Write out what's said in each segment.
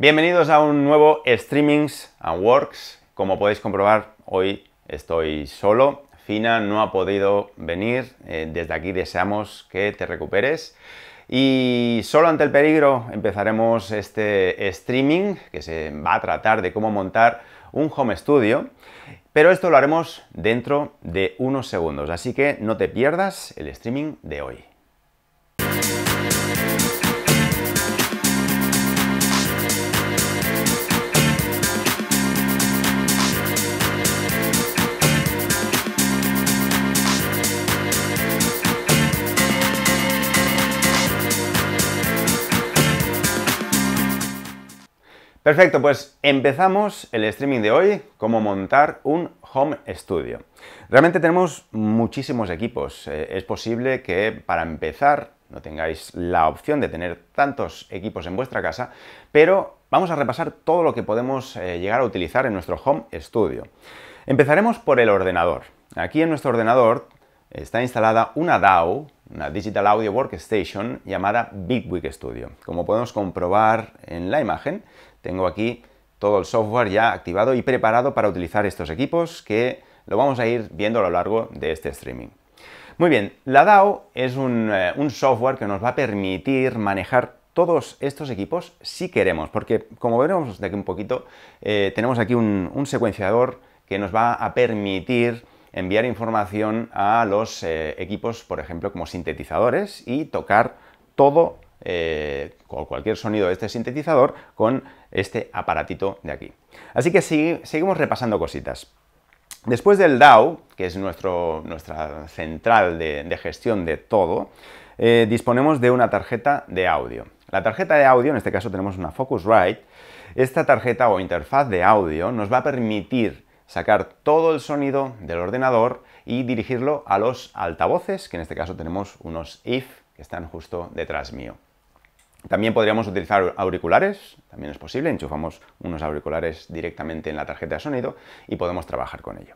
Bienvenidos a un nuevo Streamings and Works. Como podéis comprobar, hoy estoy solo. Fina no ha podido venir. Desde aquí deseamos que te recuperes. Y solo ante el peligro empezaremos este streaming que se va a tratar de cómo montar un home studio. Pero esto lo haremos dentro de unos segundos. Así que no te pierdas el streaming de hoy. Perfecto, pues empezamos el streaming de hoy, cómo montar un home studio. Realmente tenemos muchísimos equipos. Es posible que para empezar no tengáis la opción de tener tantos equipos en vuestra casa, pero vamos a repasar todo lo que podemos llegar a utilizar en nuestro home studio. Empezaremos por el ordenador. Aquí en nuestro ordenador está instalada una DAW, una Digital Audio Workstation llamada BigWig Studio. Como podemos comprobar en la imagen, tengo aquí todo el software ya activado y preparado para utilizar estos equipos, que lo vamos a ir viendo a lo largo de este streaming. Muy bien, la DAW es un software que nos va a permitir manejar todos estos equipos si queremos, porque como veremos de aquí un poquito, tenemos aquí un secuenciador que nos va a permitir enviar información a los equipos, por ejemplo, como sintetizadores, y tocar todo con cualquier sonido de este sintetizador con este aparatito de aquí. Así que seguimos repasando cositas. Después del DAW, que es nuestra central de gestión de todo, disponemos de una tarjeta de audio. La tarjeta de audio, en este caso tenemos una Focusrite. Esta tarjeta o interfaz de audio nos va a permitir sacar todo el sonido del ordenador y dirigirlo a los altavoces, que en este caso tenemos unos IF que están justo detrás mío. También podríamos utilizar auriculares, también es posible, enchufamos unos auriculares directamente en la tarjeta de sonido y podemos trabajar con ello.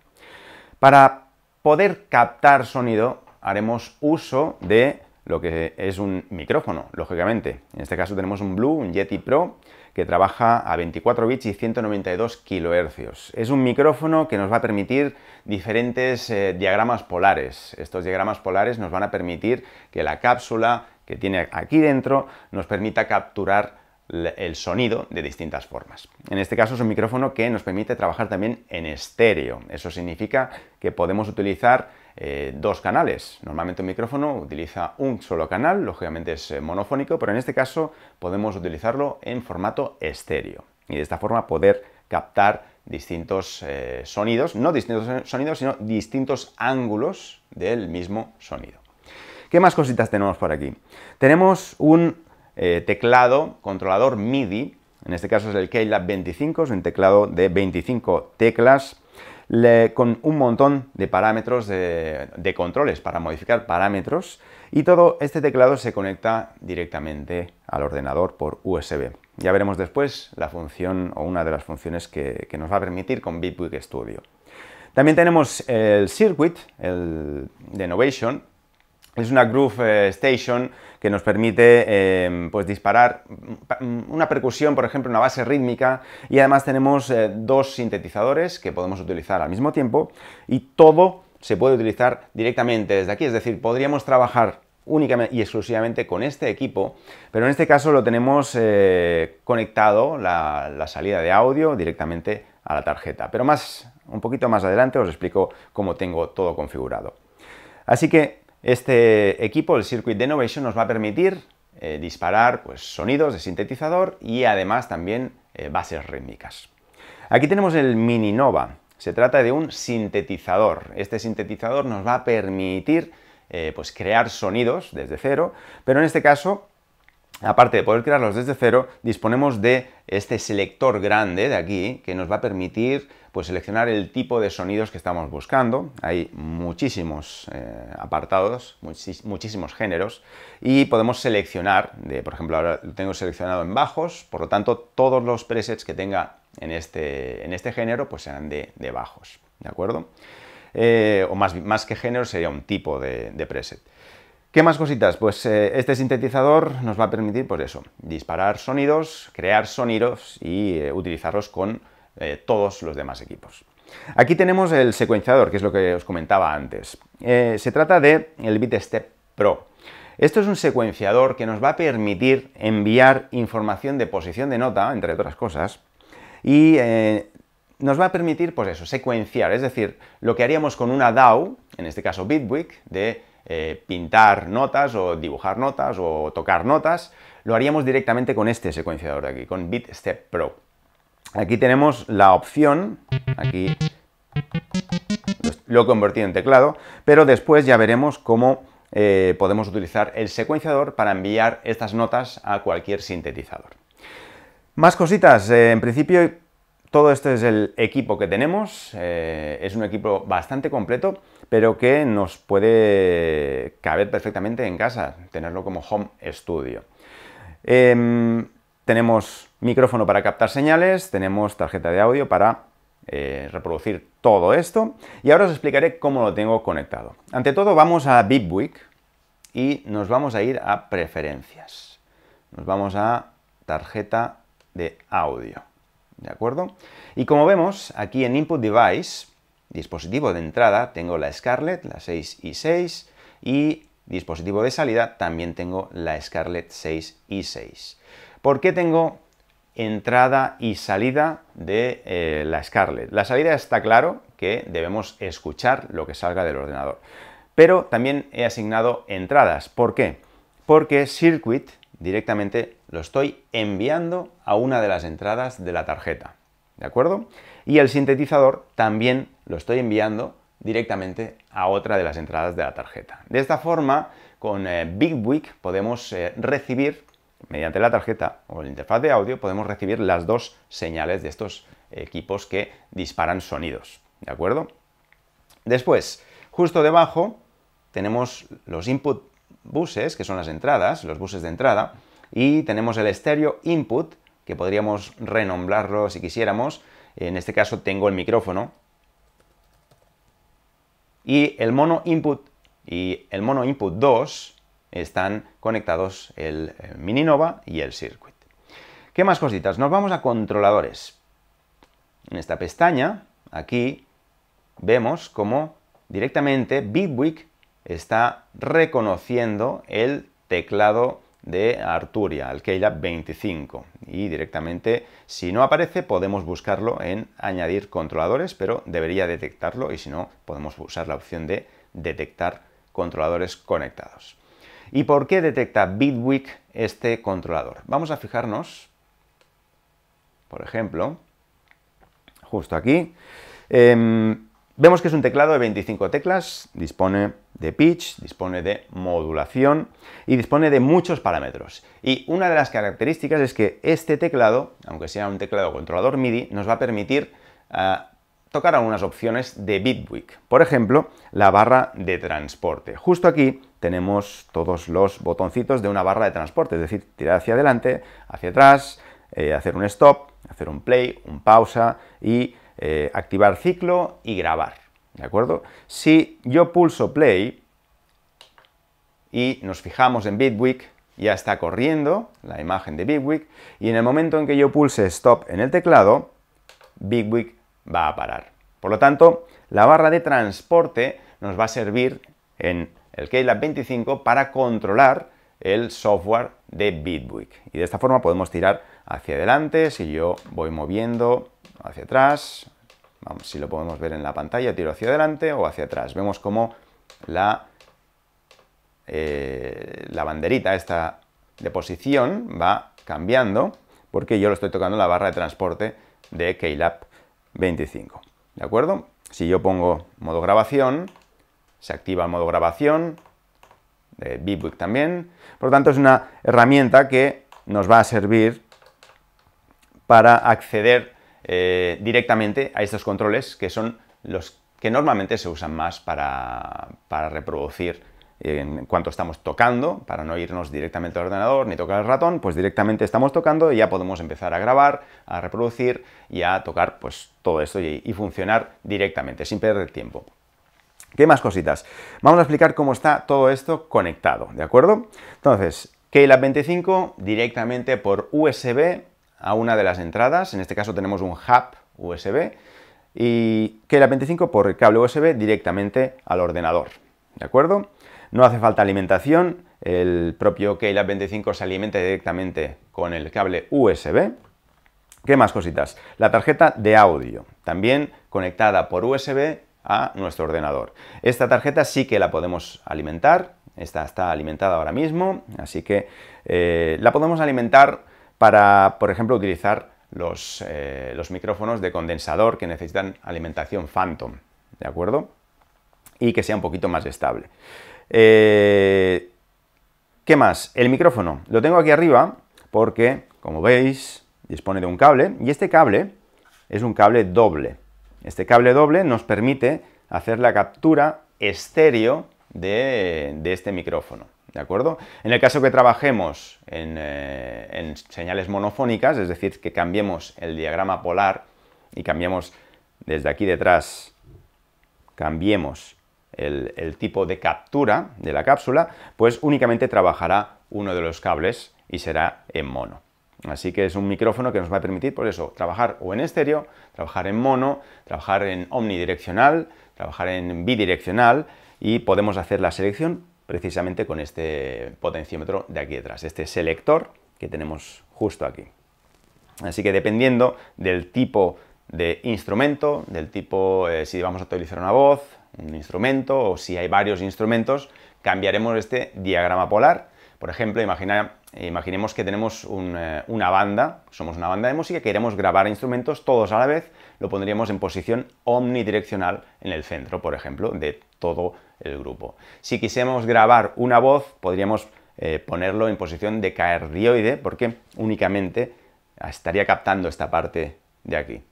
Para poder captar sonido haremos uso de lo que es un micrófono, lógicamente. En este caso tenemos un Blue, un Yeti Pro, que trabaja a 24 bits y 192 kHz. Es un micrófono que nos va a permitir diferentes diagramas polares. Estos diagramas polares nos van a permitir que la cápsula que tiene aquí dentro nos permita capturar el sonido de distintas formas. En este caso es un micrófono que nos permite trabajar también en estéreo. Eso significa que podemos utilizar dos canales. Normalmente un micrófono utiliza un solo canal, lógicamente es monofónico, pero en este caso podemos utilizarlo en formato estéreo y de esta forma poder captar distintos sonidos, no distintos sonidos, sino distintos ángulos del mismo sonido. ¿Qué más cositas tenemos por aquí? Tenemos un teclado controlador MIDI, en este caso es el Keylab 25, es un teclado de 25 teclas con un montón de parámetros de controles para modificar parámetros, y todo este teclado se conecta directamente al ordenador por USB. Ya veremos después la función o una de las funciones que nos va a permitir con BigWig Studio. También tenemos el Circuit, el de Novation. Es una Groove Station que nos permite pues disparar una percusión, por ejemplo, una base rítmica, y además tenemos dos sintetizadores que podemos utilizar al mismo tiempo, y todo se puede utilizar directamente desde aquí. Es decir, podríamos trabajar únicamente y exclusivamente con este equipo, pero en este caso lo tenemos conectado la salida de audio directamente a la tarjeta. Pero un poquito más adelante os explico cómo tengo todo configurado. Así que este equipo, el Circuit de Novation, nos va a permitir disparar pues, sonidos de sintetizador y además también bases rítmicas. Aquí tenemos el Mini Nova. Se trata de un sintetizador. Este sintetizador nos va a permitir pues, crear sonidos desde cero, pero en este caso, aparte de poder crearlos desde cero, disponemos de este selector grande de aquí que nos va a permitir pues, seleccionar el tipo de sonidos que estamos buscando. Hay muchísimos apartados, muchísimos géneros, y podemos seleccionar, por ejemplo, ahora lo tengo seleccionado en bajos, por lo tanto todos los presets que tenga en este género pues serán de bajos, ¿de acuerdo? O más que género sería un tipo de preset. ¿Qué más cositas? Pues este sintetizador nos va a permitir, pues eso, disparar sonidos, crear sonidos y utilizarlos con todos los demás equipos. Aquí tenemos el secuenciador, que es lo que os comentaba antes. Se trata del BeatStep Pro. Esto es un secuenciador que nos va a permitir enviar información de posición de nota, entre otras cosas, y nos va a permitir, pues eso, secuenciar, es decir, lo que haríamos con una DAW, en este caso Bitwig, de pintar notas o dibujar notas o tocar notas, lo haríamos directamente con este secuenciador de aquí, con BeatStep Pro. Aquí tenemos la opción, aquí lo he convertido en teclado, pero después ya veremos cómo podemos utilizar el secuenciador para enviar estas notas a cualquier sintetizador. Más cositas, en principio todo este es el equipo que tenemos, es un equipo bastante completo, pero que nos puede caber perfectamente en casa, tenerlo como home studio. Tenemos micrófono para captar señales, tenemos tarjeta de audio para reproducir todo esto, y ahora os explicaré cómo lo tengo conectado. Ante todo vamos a Bitwig y nos vamos a ir a preferencias. Nos vamos a tarjeta de audio. ¿De acuerdo? Y como vemos, aquí en Input Device, dispositivo de entrada, tengo la Scarlett, la 6i6, y dispositivo de salida, también tengo la Scarlett 6i6. ¿Por qué tengo entrada y salida de la Scarlett? La salida está claro que debemos escuchar lo que salga del ordenador. Pero también he asignado entradas. ¿Por qué? Porque Circuit directamente lo estoy enviando a una de las entradas de la tarjeta, ¿de acuerdo? Y el sintetizador también lo estoy enviando directamente a otra de las entradas de la tarjeta. De esta forma, con Bitwig podemos recibir, mediante la tarjeta o la interfaz de audio, podemos recibir las dos señales de estos equipos que disparan sonidos, ¿de acuerdo? Después, justo debajo, tenemos los input buses, que son las entradas, los buses de entrada, y tenemos el estéreo input, que podríamos renombrarlo si quisiéramos. En este caso tengo el micrófono, y el mono input y el mono input 2 están conectados el Mini Nova y el Circuit. ¿Qué más cositas? Nos vamos a controladores. En esta pestaña, aquí, vemos cómo directamente Bitwig está reconociendo el teclado de Arturia, el Keylab 25, y directamente, si no aparece, podemos buscarlo en añadir controladores, pero debería detectarlo, y si no, podemos usar la opción de detectar controladores conectados. ¿Y por qué detecta Bitwig este controlador? Vamos a fijarnos, por ejemplo, justo aquí. Vemos que es un teclado de 25 teclas, dispone de pitch, dispone de modulación y dispone de muchos parámetros. Y una de las características es que este teclado, aunque sea un teclado controlador MIDI, nos va a permitir tocar algunas opciones de Bitwig. Por ejemplo, la barra de transporte. Justo aquí tenemos todos los botoncitos de una barra de transporte, es decir, tirar hacia adelante, hacia atrás, hacer un stop, hacer un play, un pausa y activar ciclo y grabar, ¿de acuerdo? Si yo pulso play y nos fijamos en Bitwig, ya está corriendo la imagen de Bitwig, y en el momento en que yo pulse stop en el teclado, Bitwig va a parar. Por lo tanto, la barra de transporte nos va a servir en el Keylab 25 para controlar el software de Bitwig. Y de esta forma podemos tirar hacia adelante. Si yo voy moviendo hacia atrás, vamos, si lo podemos ver en la pantalla, tiro hacia adelante o hacia atrás. Vemos cómo la banderita esta de posición va cambiando porque yo lo estoy tocando en la barra de transporte de Keylab 25. ¿De acuerdo? Si yo pongo modo grabación, se activa el modo grabación, de Bitwig también. Por lo tanto, es una herramienta que nos va a servir para acceder directamente a estos controles, que son los que normalmente se usan más para reproducir en cuanto estamos tocando, para no irnos directamente al ordenador ni tocar el ratón, pues directamente estamos tocando y ya podemos empezar a grabar, a reproducir y a tocar pues todo esto y funcionar directamente, sin perder tiempo. ¿Qué más cositas? Vamos a explicar cómo está todo esto conectado, ¿de acuerdo? Entonces, Keylab 25 directamente por USB a una de las entradas, en este caso tenemos un hub USB, y Keylab 25 por el cable USB directamente al ordenador, ¿de acuerdo? No hace falta alimentación, el propio Keylab 25 se alimenta directamente con el cable USB. ¿Qué más cositas? La tarjeta de audio, también conectada por USB a nuestro ordenador. Esta tarjeta sí que la podemos alimentar, esta está alimentada ahora mismo, así que la podemos alimentar para, por ejemplo, utilizar los micrófonos de condensador que necesitan alimentación Phantom, ¿de acuerdo? Y que sea un poquito más estable. ¿Qué más? El micrófono lo tengo aquí arriba porque, como veis, dispone de un cable y este cable es un cable doble. Este cable doble nos permite hacer la captura estéreo de este micrófono, ¿de acuerdo? En el caso que trabajemos en señales monofónicas, es decir, que cambiemos el diagrama polar y cambiemos desde aquí detrás, cambiemos el tipo de captura de la cápsula, pues únicamente trabajará uno de los cables y será en mono. Así que es un micrófono que nos va a permitir, por eso, trabajar o en estéreo, trabajar en mono, trabajar en omnidireccional, trabajar en bidireccional y podemos hacer la selección precisamente con este potenciómetro de aquí detrás, este selector que tenemos justo aquí. Así que dependiendo del tipo de instrumento, del tipo, si vamos a utilizar una voz, un instrumento o si hay varios instrumentos, cambiaremos este diagrama polar. Por ejemplo, imaginemos que tenemos una banda, somos una banda de música y queremos grabar instrumentos todos a la vez, lo pondríamos en posición omnidireccional en el centro, por ejemplo, de todo el grupo. Si quisiéramos grabar una voz, podríamos ponerlo en posición decardioide, porque únicamente estaría captando esta parte de aquí,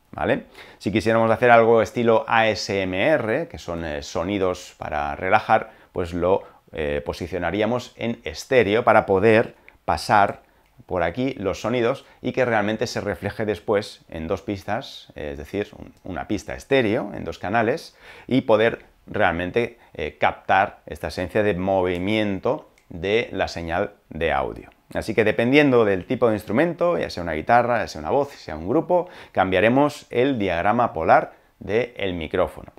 ¿vale? Si quisiéramos hacer algo estilo ASMR, que son sonidos para relajar, pues lo posicionaríamos en estéreo para poder pasar por aquí los sonidos y que realmente se refleje después en dos pistas, es decir, una pista estéreo en dos canales y poder realmente captar esta esencia de movimiento de la señal de audio. Así que dependiendo del tipo de instrumento, ya sea una guitarra, ya sea una voz, ya sea un grupo, cambiaremos el diagrama polar del micrófono.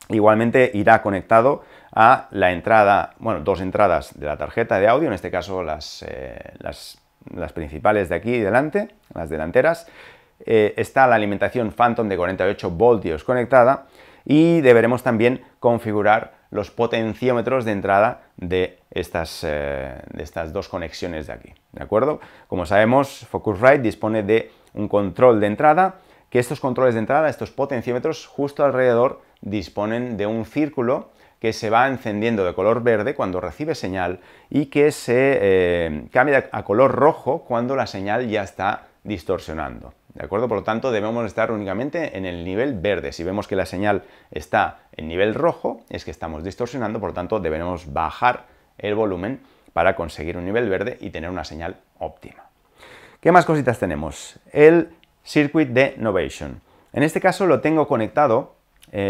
Igualmente irá conectado a la entrada, bueno, dos entradas de la tarjeta de audio, en este caso las principales de aquí delante, las delanteras. Está la alimentación Phantom de 48 voltios conectada y deberemos también configurar los potenciómetros de entrada de estas dos conexiones de aquí, ¿de acuerdo? Como sabemos, Focusrite dispone de un control de entrada, que estos controles de entrada, estos potenciómetros, justo alrededor disponen de un círculo que se va encendiendo de color verde cuando recibe señal y que se cambia a color rojo cuando la señal ya está distorsionando, ¿de acuerdo? Por lo tanto, debemos estar únicamente en el nivel verde. Si vemos que la señal está en nivel rojo, es que estamos distorsionando, por lo tanto, debemos bajar el volumen para conseguir un nivel verde y tener una señal óptima. ¿Qué más cositas tenemos? El circuit de Novation. En este caso lo tengo conectado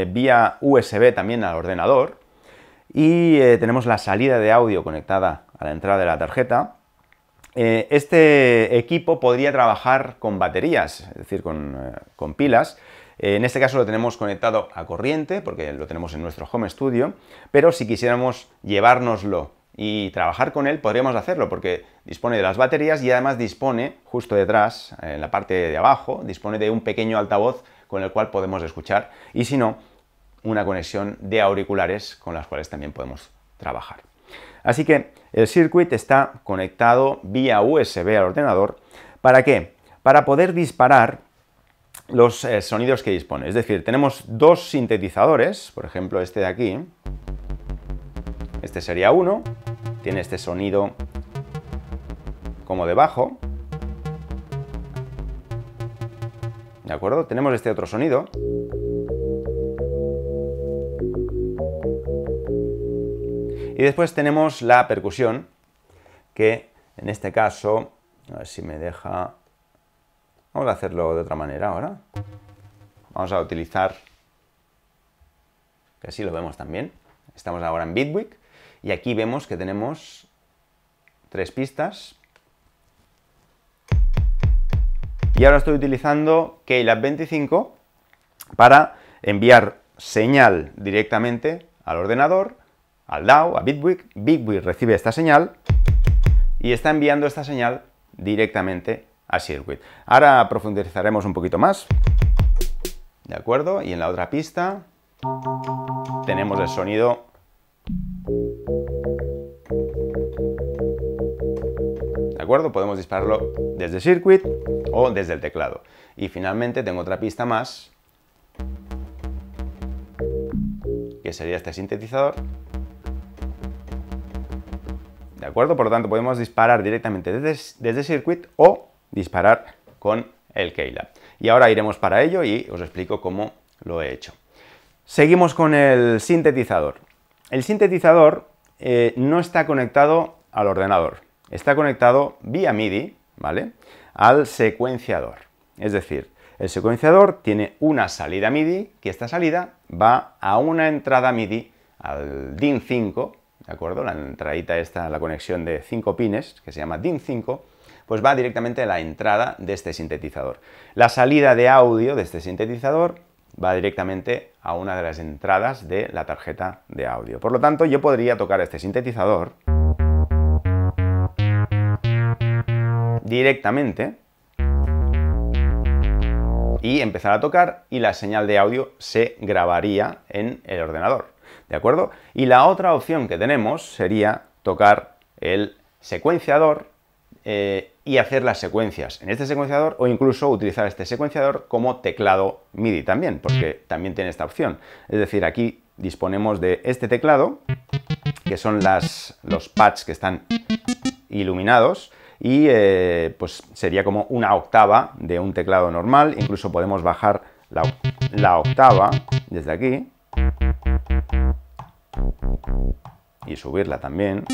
vía USB también al ordenador y tenemos la salida de audio conectada a la entrada de la tarjeta. Este equipo podría trabajar con baterías, es decir, con pilas. En este caso lo tenemos conectado a corriente porque lo tenemos en nuestro home studio, pero si quisiéramos llevárnoslo y trabajar con él, podríamos hacerlo porque dispone de las baterías y además dispone, justo detrás, en la parte de abajo, dispone de un pequeño altavoz con el cual podemos escuchar y si no, una conexión de auriculares con las cuales también podemos trabajar. Así que el circuit está conectado vía USB al ordenador. ¿Para qué? Para poder disparar los sonidos que dispone. Es decir, tenemos dos sintetizadores, por ejemplo este de aquí. Este sería uno, tiene este sonido como de bajo. ¿De acuerdo? Tenemos este otro sonido. Y después tenemos la percusión, que en este caso, a ver si me deja... Vamos a hacerlo de otra manera ahora. Vamos a utilizar que así lo vemos también. Estamos ahora en Bitwig y aquí vemos que tenemos 3 pistas. Y ahora estoy utilizando Keylab 25 para enviar señal directamente al ordenador, al DAO, a Bitwig. Bitwig recibe esta señal y está enviando esta señal directamente a Circuit. Ahora profundizaremos un poquito más. ¿De acuerdo? Y en la otra pista tenemos el sonido. ¿De acuerdo? Podemos dispararlo desde Circuit o desde el teclado. Y finalmente tengo otra pista más, que sería este sintetizador. ¿De acuerdo? Por lo tanto, podemos disparar directamente desde Circuit o disparar con el Keylab. Y ahora iremos para ello y os explico cómo lo he hecho. Seguimos con el sintetizador. El sintetizador no está conectado al ordenador. Está conectado vía MIDI, ¿vale?, al secuenciador. Es decir, el secuenciador tiene una salida MIDI, que esta salida va a una entrada MIDI al DIN5, ¿de acuerdo? La entradita esta, la conexión de 5 pines, que se llama DIN5, pues va directamente a la entrada de este sintetizador. La salida de audio de este sintetizador va directamente a una de las entradas de la tarjeta de audio. Por lo tanto, yo podría tocar este sintetizador directamente y empezar a tocar y la señal de audio se grabaría en el ordenador, ¿de acuerdo? Y la otra opción que tenemos sería tocar el secuenciador y hacer las secuencias en este secuenciador o incluso utilizar este secuenciador como teclado MIDI también, porque también tiene esta opción. Es decir, aquí disponemos de este teclado, que son los pads que están iluminados, y pues sería como una octava de un teclado normal. Incluso podemos bajar la octava desde aquí y subirla también.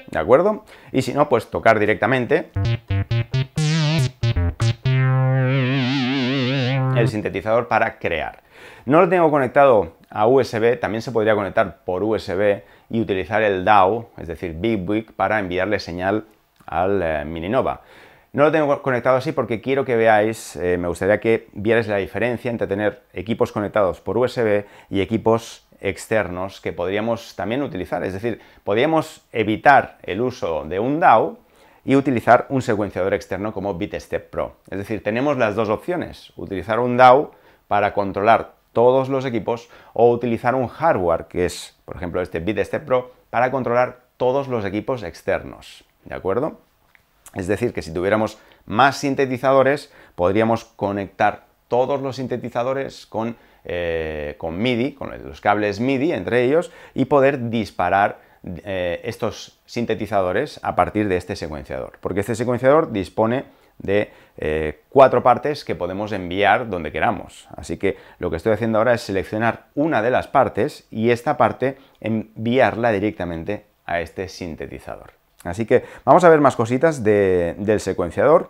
¿De acuerdo? Y si no, pues tocar directamente el sintetizador para crear. No lo tengo conectado a USB, también se podría conectar por USB y utilizar el DAW, es decir, Bitwig, para enviarle señal al Mininova. No lo tengo conectado así porque quiero que veáis, me gustaría que vierais la diferencia entre tener equipos conectados por USB y equipos externos que podríamos también utilizar. Es decir, podríamos evitar el uso de un DAW y utilizar un secuenciador externo como BeatStep Pro. Es decir, tenemos las dos opciones: utilizar un DAW para controlar todos los equipos o utilizar un hardware, que es, por ejemplo, este BeatStep Pro, para controlar todos los equipos externos. ¿De acuerdo? Es decir, que si tuviéramos más sintetizadores, podríamos conectar todos los sintetizadores con MIDI, con los cables MIDI entre ellos, y poder disparar estos sintetizadores a partir de este secuenciador. Porque este secuenciador dispone de 4 partes que podemos enviar donde queramos. Así que lo que estoy haciendo ahora es seleccionar una de las partes y esta parte enviarla directamente a este sintetizador. Así que vamos a ver más cositas del secuenciador.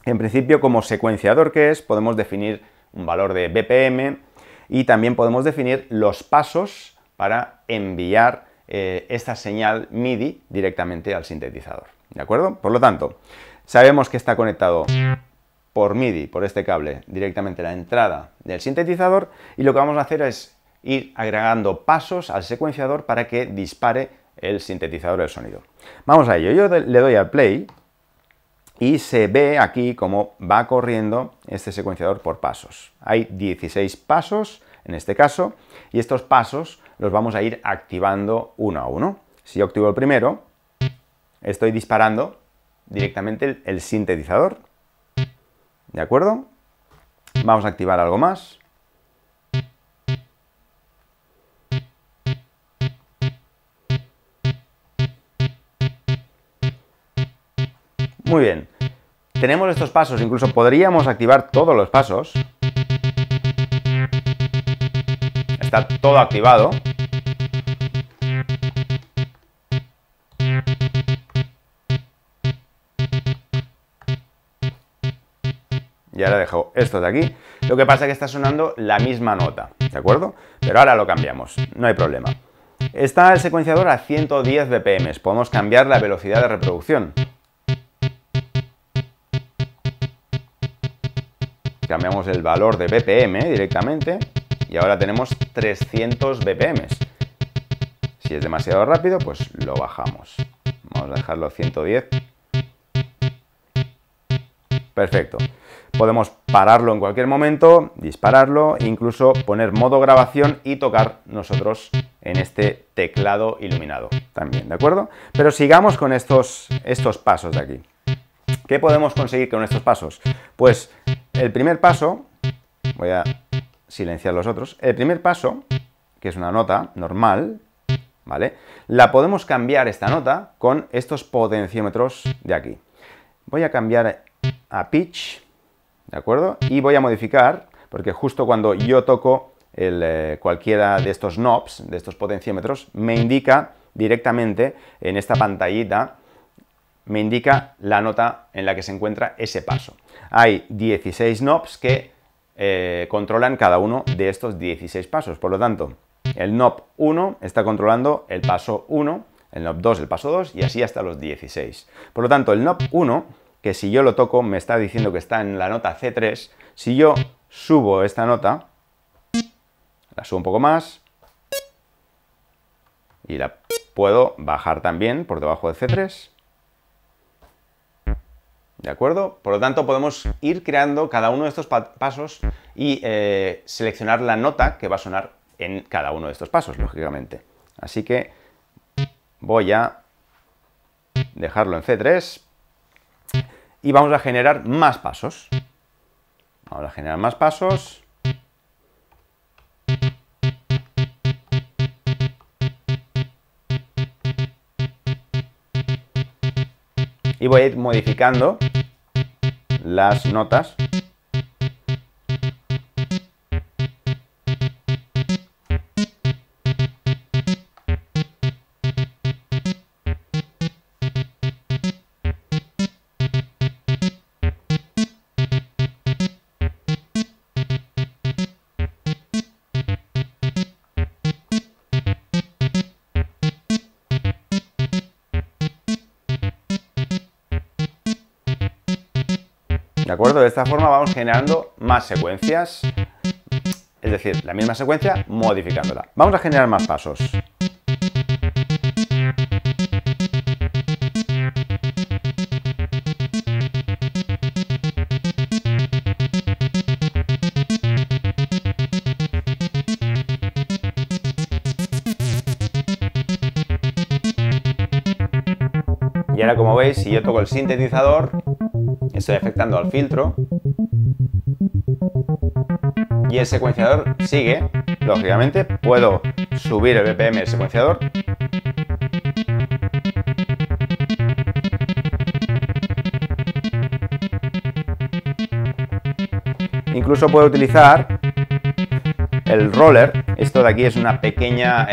En principio, como secuenciador que es, podemos definir un valor de BPM y también podemos definir los pasos para enviar esta señal MIDI directamente al sintetizador. ¿De acuerdo? Por lo tanto, sabemos que está conectado por MIDI, por este cable, directamente a la entrada del sintetizador, y lo que vamos a hacer es ir agregando pasos al secuenciador para que dispare el sintetizador el sonido. Vamos a ello. Yo le doy al play y se ve aquí cómo va corriendo este secuenciador por pasos. Hay 16 pasos en este caso y estos pasos los vamos a ir activando uno a uno. Si yo activo el primero, estoy disparando directamente el sintetizador. ¿De acuerdo? Vamos a activar algo más. Muy bien. Tenemos estos pasos, incluso podríamos activar todos los pasos. Está todo activado. Y ahora dejo esto de aquí. Lo que pasa es que está sonando la misma nota, ¿de acuerdo? Pero ahora lo cambiamos, no hay problema. Está el secuenciador a 110 BPM. Podemos cambiar la velocidad de reproducción. Cambiamos el valor de BPM directamente y ahora tenemos 300 BPM. Si es demasiado rápido, pues lo bajamos. Vamos a dejarlo a 110. Perfecto. Podemos pararlo en cualquier momento, dispararlo, incluso poner modo grabación y tocar nosotros en este teclado iluminado también, ¿de acuerdo? Pero sigamos con estos pasos de aquí. ¿Qué podemos conseguir con estos pasos? Pues el primer paso, voy a silenciar los otros, el primer paso, que es una nota normal, ¿vale? La podemos cambiar esta nota con estos potenciómetros de aquí. Voy a cambiar a pitch, ¿de acuerdo? Y voy a modificar, porque justo cuando yo toco cualquiera de estos knobs, de estos potenciómetros, me indica directamente en esta pantallita, me indica la nota en la que se encuentra ese paso. Hay 16 knobs que controlan cada uno de estos 16 pasos. Por lo tanto, el knob 1 está controlando el paso 1, el knob 2 el paso 2 y así hasta los 16. Por lo tanto, el knob 1, que si yo lo toco me está diciendo que está en la nota C3, si yo subo esta nota, la subo un poco más y la puedo bajar también por debajo de C3. ¿De acuerdo? Por lo tanto, podemos ir creando cada uno de estos pasos y seleccionar la nota que va a sonar en cada uno de estos pasos, lógicamente. Así que voy a dejarlo en C3 y vamos a generar más pasos. Vamos a generar más pasos. Y voy a ir modificando las notas. ¿De acuerdo? De esta forma vamos generando más secuencias, es decir, la misma secuencia modificándola. Vamos a generar más pasos. Y ahora, como veis, si yo toco el sintetizador, estoy afectando al filtro y el secuenciador sigue, lógicamente. Puedo subir el BPM del secuenciador incluso puedo utilizar el roller. Esto de aquí es una pequeña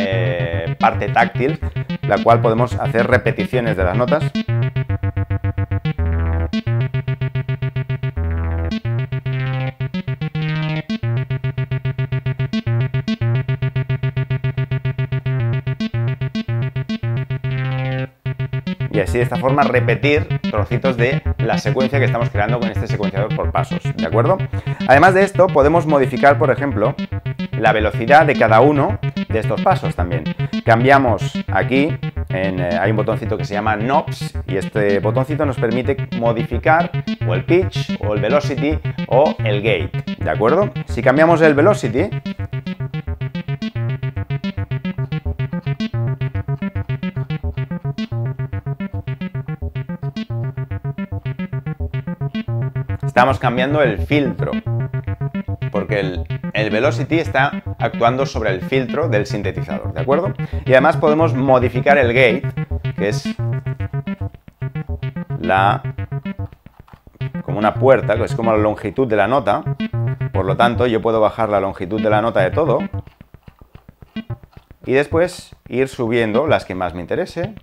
parte táctil, la cual podemos hacer repeticiones de las notas. Y así, de esta forma, repetir trocitos de la secuencia que estamos creando con este secuenciador por pasos, ¿de acuerdo? Además de esto, podemos modificar, por ejemplo, la velocidad de cada uno de estos pasos también. Cambiamos aquí, hay un botoncito que se llama Knobs, y este botoncito nos permite modificar o el pitch, o el velocity, o el gate, ¿de acuerdo? Si cambiamos el velocity, estamos cambiando el filtro, porque el velocity está actuando sobre el filtro del sintetizador, ¿de acuerdo? Y además podemos modificar el gate, que es como una puerta, que es como la longitud de la nota. Por lo tanto, yo puedo bajar la longitud de la nota de todo y después ir subiendo las que más me interese.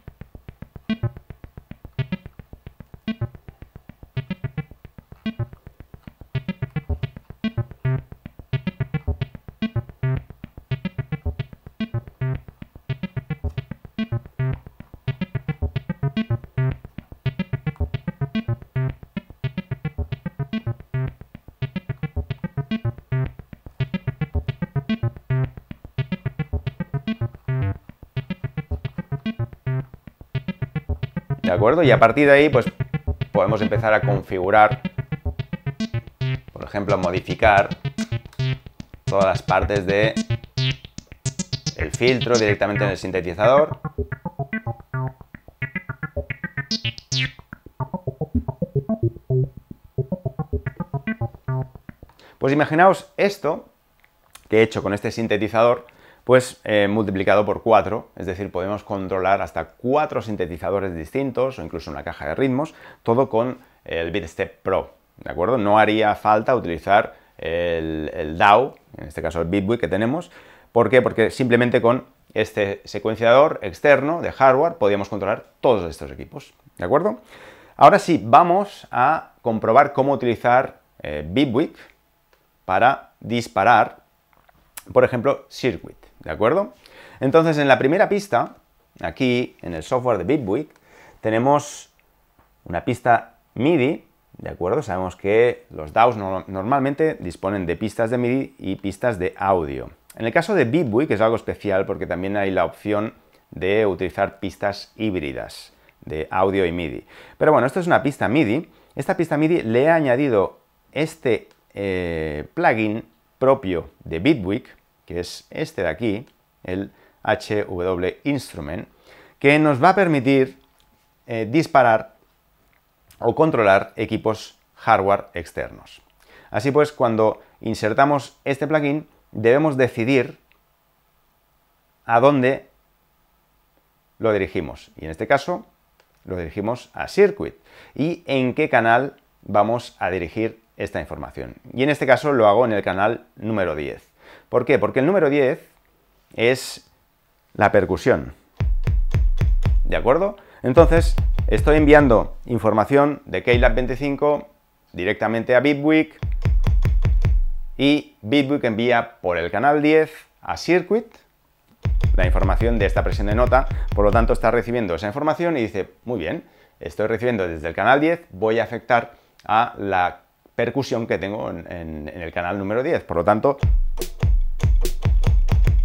¿de acuerdo? Y a partir de ahí, pues podemos empezar a configurar, por ejemplo, a modificar todas las partes de el filtro directamente en el sintetizador. Pues imaginaos esto que he hecho con este sintetizador, pues multiplicado por 4, es decir, podemos controlar hasta 4 sintetizadores distintos o incluso una caja de ritmos, todo con el BeatStep Pro, ¿de acuerdo? No haría falta utilizar el DAW, en este caso el Beatwig que tenemos. ¿Por qué? Porque simplemente con este secuenciador externo de hardware podíamos controlar todos estos equipos, ¿de acuerdo? Ahora sí, vamos a comprobar cómo utilizar Beatwig para disparar, por ejemplo, Circuit, ¿de acuerdo? Entonces, en la primera pista, aquí en el software de Beatwig, tenemos una pista MIDI, ¿de acuerdo? Sabemos que los DAWs normalmente disponen de pistas de MIDI y pistas de audio. En el caso de Beatwig es algo especial porque también hay la opción de utilizar pistas híbridas de audio y MIDI. Pero bueno, esto es una pista MIDI. Esta pista MIDI le he añadido este plugin propio de Beatwig, que es este de aquí, el HW Instrument, que nos va a permitir disparar o controlar equipos hardware externos. Así pues, cuando insertamos este plugin, debemos decidir a dónde lo dirigimos. Y en este caso, lo dirigimos a Circuit. Y en qué canal vamos a dirigir esta información. Y en este caso lo hago en el canal número 10. ¿Por qué? Porque el número 10 es la percusión. ¿De acuerdo? Entonces, estoy enviando información de Keylab 25 directamente a Beatwig y Beatwig envía por el canal 10 a Circuit la información de esta presión de nota, por lo tanto está recibiendo esa información y dice, muy bien, estoy recibiendo desde el canal 10, voy a afectar a la percusión que tengo en el canal número 10, por lo tanto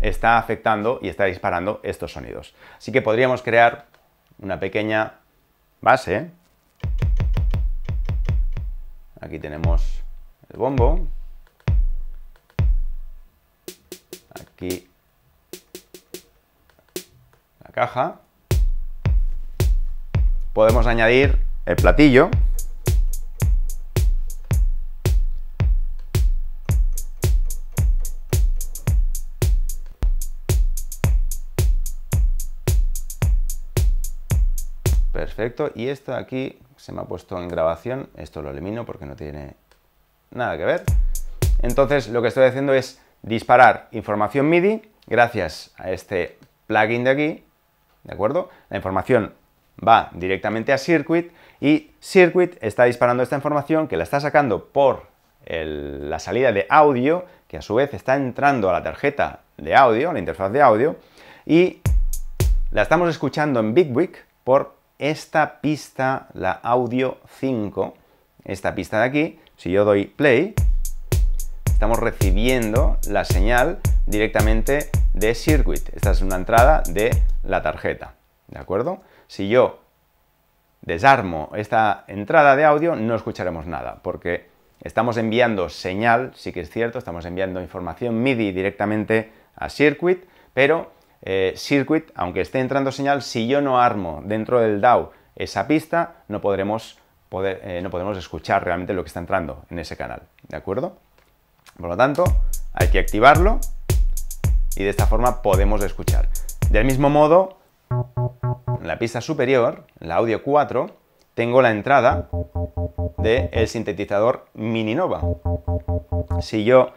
está afectando y está disparando estos sonidos. Así que podríamos crear una pequeña base. Aquí tenemos el bombo. Aquí la caja. Podemos añadir el platillo. Perfecto, y esto aquí se me ha puesto en grabación, esto lo elimino porque no tiene nada que ver. Entonces lo que estoy haciendo es disparar información MIDI gracias a este plugin de aquí, ¿de acuerdo? La información va directamente a Circuit y Circuit está disparando esta información que la está sacando por la salida de audio, que a su vez está entrando a la tarjeta de audio, a la interfaz de audio, y la estamos escuchando en Beatwig por esta pista, la audio 5, esta pista de aquí. Si yo doy play, estamos recibiendo la señal directamente de Circuit. Esta es una entrada de la tarjeta, ¿de acuerdo? Si yo desarmo esta entrada de audio, no escucharemos nada, porque estamos enviando señal, sí que es cierto, estamos enviando información MIDI directamente a Circuit, pero Circuit, aunque esté entrando señal, si yo no armo dentro del DAW esa pista, no podremos escuchar realmente lo que está entrando en ese canal, ¿de acuerdo? Por lo tanto, hay que activarlo y de esta forma podemos escuchar. Del mismo modo, en la pista superior, en la audio 4, tengo la entrada del sintetizador Mini Nova. Si yo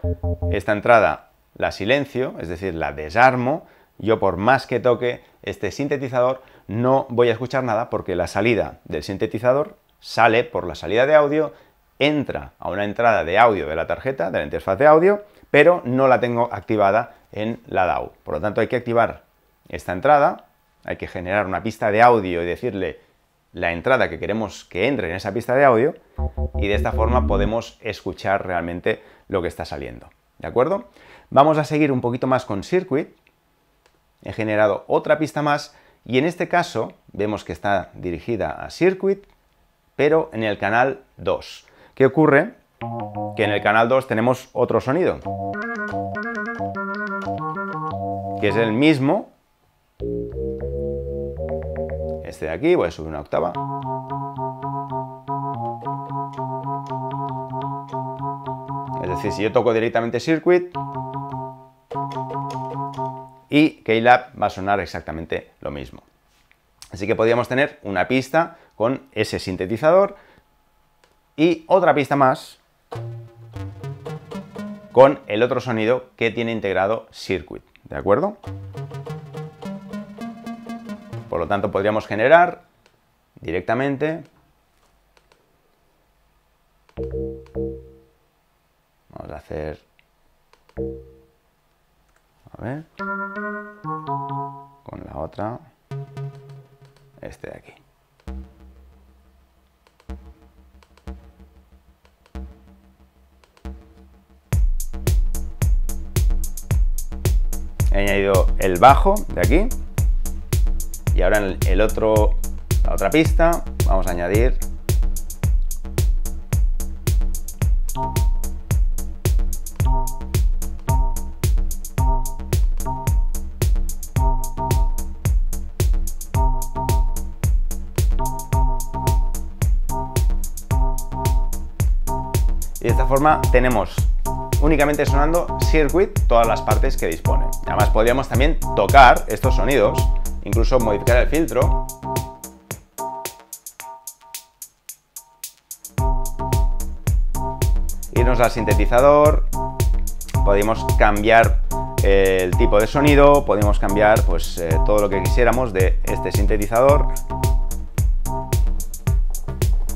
esta entrada la silencio, es decir, la desarmo, yo por más que toque este sintetizador no voy a escuchar nada porque la salida del sintetizador sale por la salida de audio, entra a una entrada de audio de la tarjeta, de la interfaz de audio, pero no la tengo activada en la DAW. Por lo tanto, hay que activar esta entrada, hay que generar una pista de audio y decirle la entrada que queremos que entre en esa pista de audio y de esta forma podemos escuchar realmente lo que está saliendo. ¿De acuerdo? Vamos a seguir un poquito más con Circuit. He generado otra pista más Y en este caso vemos que está dirigida a Circuit, pero en el canal 2. ¿Qué ocurre? Que en el canal 2 tenemos otro sonido, que es el mismo. Este de aquí, voy a subir una octava. Es decir, si yo toco directamente Circuit y Keylab va a sonar exactamente lo mismo. Así que podríamos tener una pista con ese sintetizador y otra pista más con el otro sonido que tiene integrado Circuit, ¿de acuerdo? Por lo tanto, podríamos generar directamente. Vamos a hacer... A ver. Con la otra. Este de aquí. He añadido el bajo de aquí. Y ahora en la otra pista vamos a añadir y de esta forma tenemos únicamente sonando Circuit todas las partes que dispone. Además podríamos también tocar estos sonidos, incluso modificar el filtro. Irnos al sintetizador, podemos cambiar el tipo de sonido, podemos cambiar pues, todo lo que quisiéramos de este sintetizador.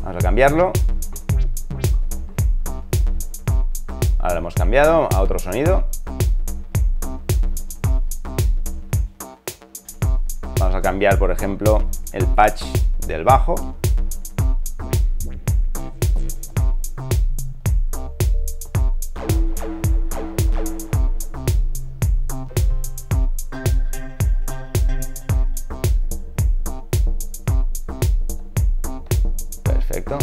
Vamos a cambiarlo. Ahora lo hemos cambiado a otro sonido. Vamos a cambiar, por ejemplo, el patch del bajo. Perfecto.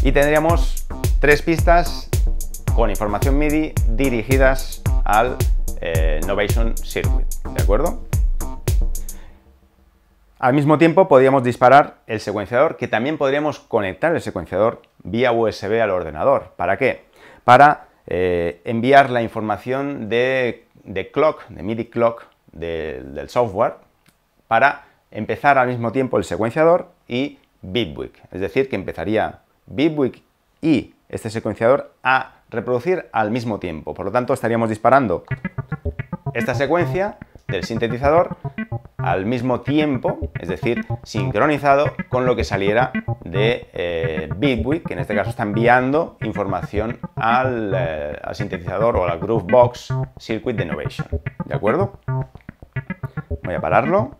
Y tendríamos 3 pistas con información MIDI dirigidas al Novation Circuit, ¿de acuerdo? Al mismo tiempo podríamos disparar el secuenciador, que también podríamos conectar el secuenciador vía USB al ordenador. ¿Para qué? Para enviar la información de clock, de MIDI clock del software, para empezar al mismo tiempo el secuenciador y Bitwig. Es decir, que empezaría Bitwig y este secuenciador a reproducir al mismo tiempo. Por lo tanto, estaríamos disparando esta secuencia del sintetizador al mismo tiempo, es decir, sincronizado con lo que saliera de Bitwig, que en este caso está enviando información al sintetizador o a la Groovebox Circuit de Novation. ¿De acuerdo? Voy a pararlo.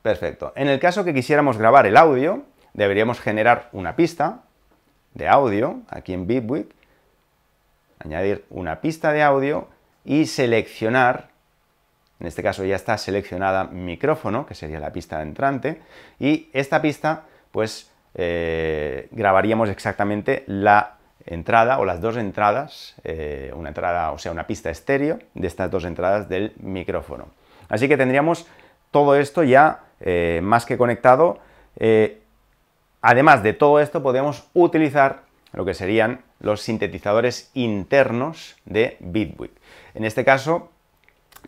Perfecto. En el caso que quisiéramos grabar el audio, deberíamos generar una pista de audio aquí en Bitwig, añadir una pista de audio y seleccionar, en este caso ya está seleccionada micrófono, que sería la pista entrante, y esta pista pues grabaríamos exactamente la entrada o las dos entradas, una entrada, o sea, una pista estéreo de estas dos entradas del micrófono. Así que tendríamos todo esto ya más que conectado. Además de todo esto, podemos utilizar lo que serían los sintetizadores internos de Bitwig. En este caso,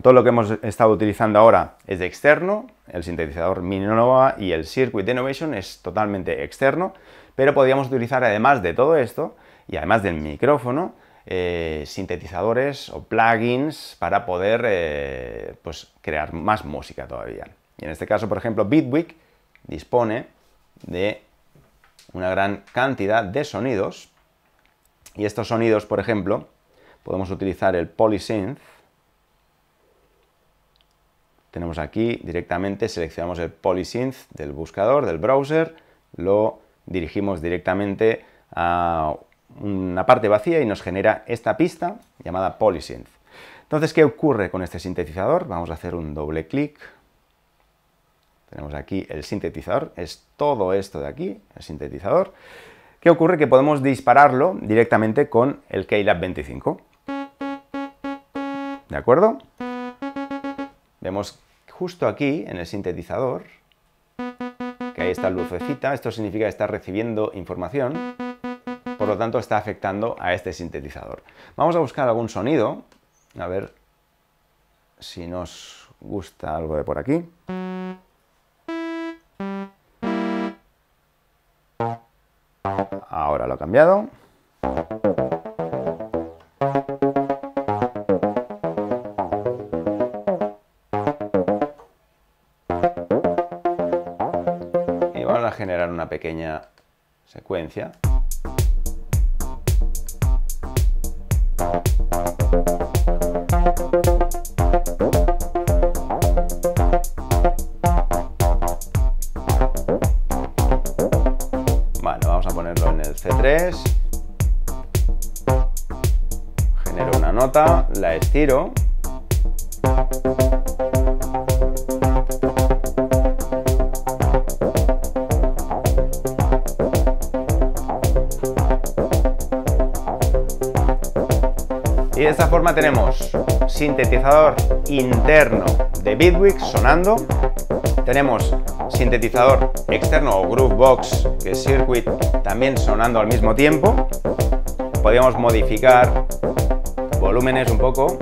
todo lo que hemos estado utilizando ahora es de externo, el sintetizador Minova y el Circuit de Novation es totalmente externo, pero podríamos utilizar además de todo esto, y además del micrófono, sintetizadores o plugins para poder pues, crear más música todavía. Y en este caso, por ejemplo, Bitwig dispone de una gran cantidad de sonidos, y estos sonidos, por ejemplo, podemos utilizar el Polysynth. Tenemos aquí directamente, seleccionamos el Polysynth del buscador, del browser, lo dirigimos directamente a una parte vacía y nos genera esta pista llamada Polysynth. Entonces, ¿qué ocurre con este sintetizador? Vamos a hacer un doble clic. Tenemos aquí el sintetizador, es todo esto de aquí, el sintetizador. ¿Qué ocurre? Que podemos dispararlo directamente con el Keylab 25. ¿De acuerdo? Vemos justo aquí, en el sintetizador, que hay esta lucecita. Esto significa que está recibiendo información, por lo tanto está afectando a este sintetizador. Vamos a buscar algún sonido, a ver si nos gusta algo de por aquí. Ahora lo he cambiado. Y vamos a generar una pequeña secuencia. C3, genero una nota, la estiro y de esta forma tenemos sintetizador interno de Bitwig sonando, tenemos sintetizador externo o Groovebox, que es Circuit, también sonando al mismo tiempo. Podríamos modificar volúmenes un poco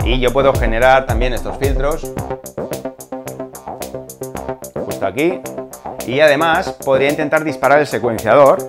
y yo puedo generar también estos filtros justo aquí y además podría intentar disparar el secuenciador.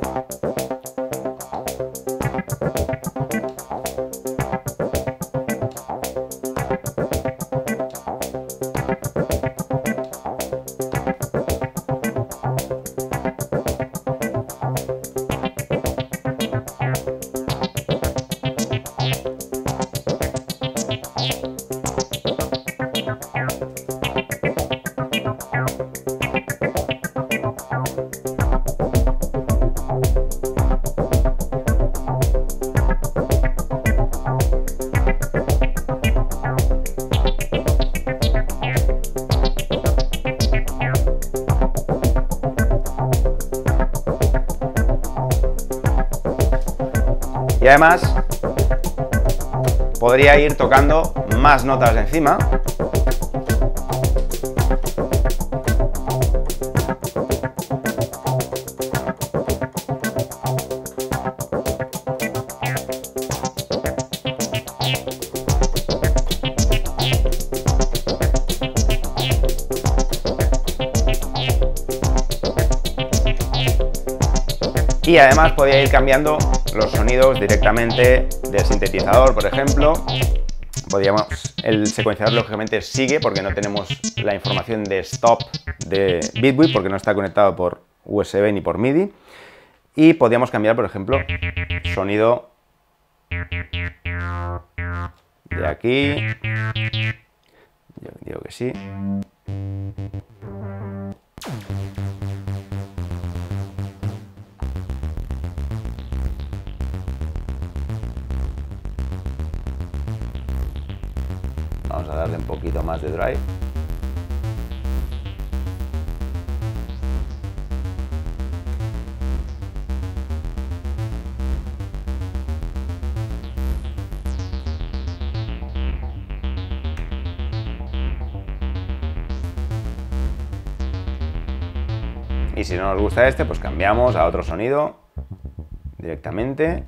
Y además podría ir tocando más notas encima. Y además podría ir cambiando los sonidos directamente del sintetizador, por ejemplo. El secuenciador lógicamente sigue porque no tenemos la información de stop de Bitwig porque no está conectado por USB ni por MIDI. Y podríamos cambiar, por ejemplo, sonido de aquí. Yo digo que sí. Vamos a darle un poquito más de drive. Y si no nos gusta este, pues cambiamos a otro sonido directamente.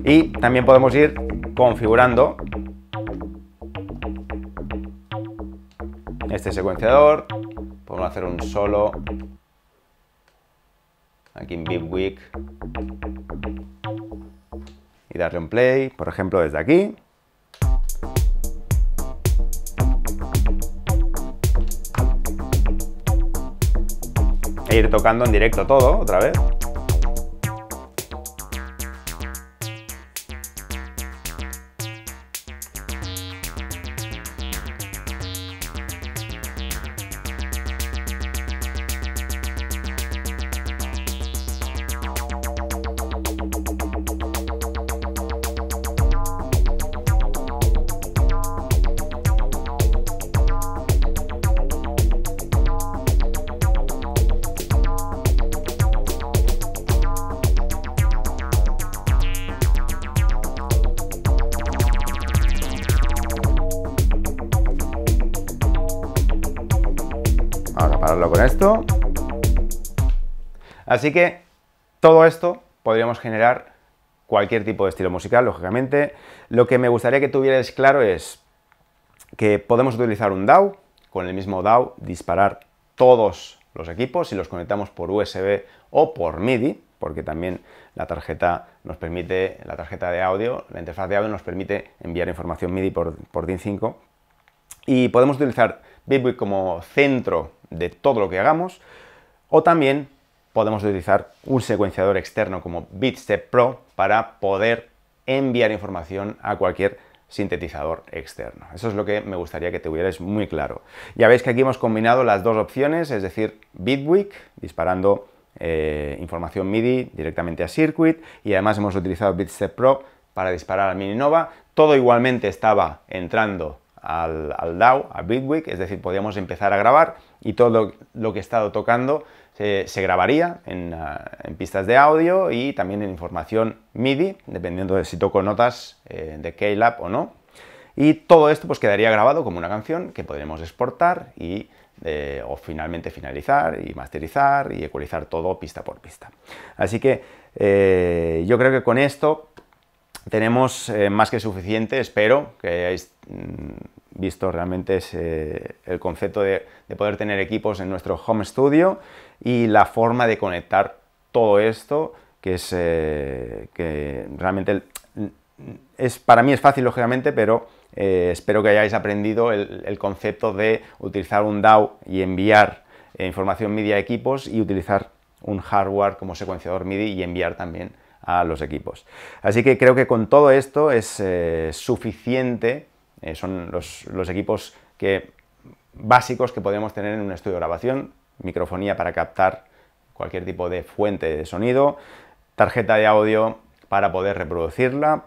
Y también podemos ir configurando este secuenciador. Podemos hacer un solo aquí en Bitwig y darle un play, por ejemplo, desde aquí. E ir tocando en directo todo, otra vez. compararlo con esto. Así que todo esto podríamos generar cualquier tipo de estilo musical, lógicamente. Lo que me gustaría que tuvierais claro es que podemos utilizar un DAW, con el mismo DAW disparar todos los equipos si los conectamos por USB o por MIDI, porque también la tarjeta nos permite, la tarjeta de audio, la interfaz de audio nos permite enviar información MIDI por DIN5. Y podemos utilizar Bitwig como centro de todo lo que hagamos, o también podemos utilizar un secuenciador externo como BeatStep Pro para poder enviar información a cualquier sintetizador externo. Eso es lo que me gustaría que tuvierais muy claro. Ya veis que aquí hemos combinado las dos opciones, es decir, Bitwig disparando información MIDI directamente a Circuit, y además hemos utilizado BeatStep Pro para disparar al Mininova. Todo igualmente estaba entrando al DAW, a Bitwig, es decir, podíamos empezar a grabar y todo lo que he estado tocando se grabaría en pistas de audio y también en información MIDI, dependiendo de si toco notas de Keylab o no. Y todo esto pues quedaría grabado como una canción que podremos exportar y o finalmente finalizar y masterizar y ecualizar todo pista por pista. Así que yo creo que con esto tenemos más que suficiente. Espero que hayáis visto realmente el concepto de poder tener equipos en nuestro home studio y la forma de conectar todo esto, que es que realmente para mí es fácil, lógicamente, pero espero que hayáis aprendido el concepto de utilizar un DAW y enviar información MIDI a equipos y utilizar un hardware como secuenciador MIDI y enviar también a los equipos. Así que creo que con todo esto es suficiente, son los equipos básicos que podemos tener en un estudio de grabación: microfonía para captar cualquier tipo de fuente de sonido, tarjeta de audio para poder reproducirla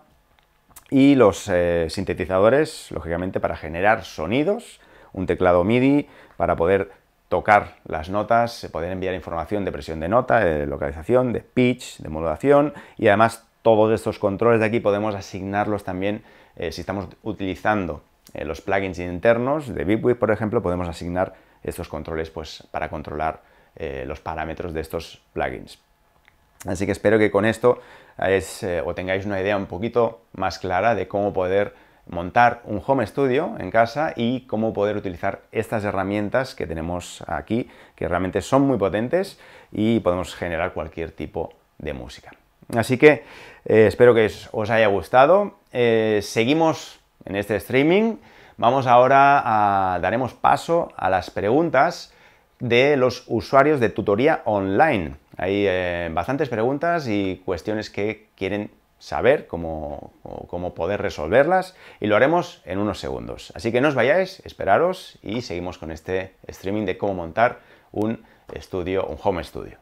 y los sintetizadores, lógicamente, para generar sonidos, un teclado MIDI para poder tocar las notas, poder enviar información de presión de nota, de localización, de pitch, de modulación, y además todos estos controles de aquí podemos asignarlos también si estamos utilizando los plugins internos de Bitwig, por ejemplo, podemos asignar estos controles pues para controlar los parámetros de estos plugins. Así que espero que con esto o tengáis una idea un poquito más clara de cómo poder montar un home studio en casa y cómo poder utilizar estas herramientas que tenemos aquí, que realmente son muy potentes y podemos generar cualquier tipo de música. Así que espero que os haya gustado. Seguimos en este streaming. Vamos ahora daremos paso a las preguntas de los usuarios de Tutoría Online. Hay bastantes preguntas y cuestiones que quieren saber cómo poder resolverlas, y lo haremos en unos segundos. Así que no os vayáis, esperaros y seguimos con este streaming de cómo montar un home studio.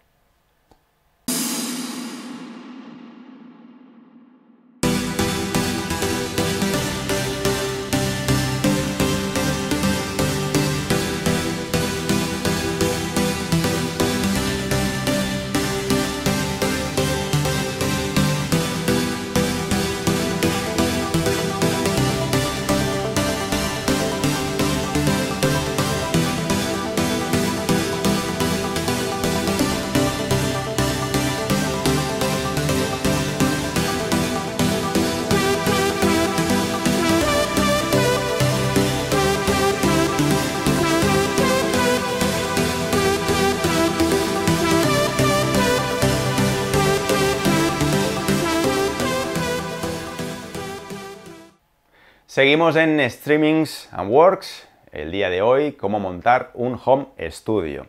Seguimos en Streamings and Works, el día de hoy, cómo montar un home studio.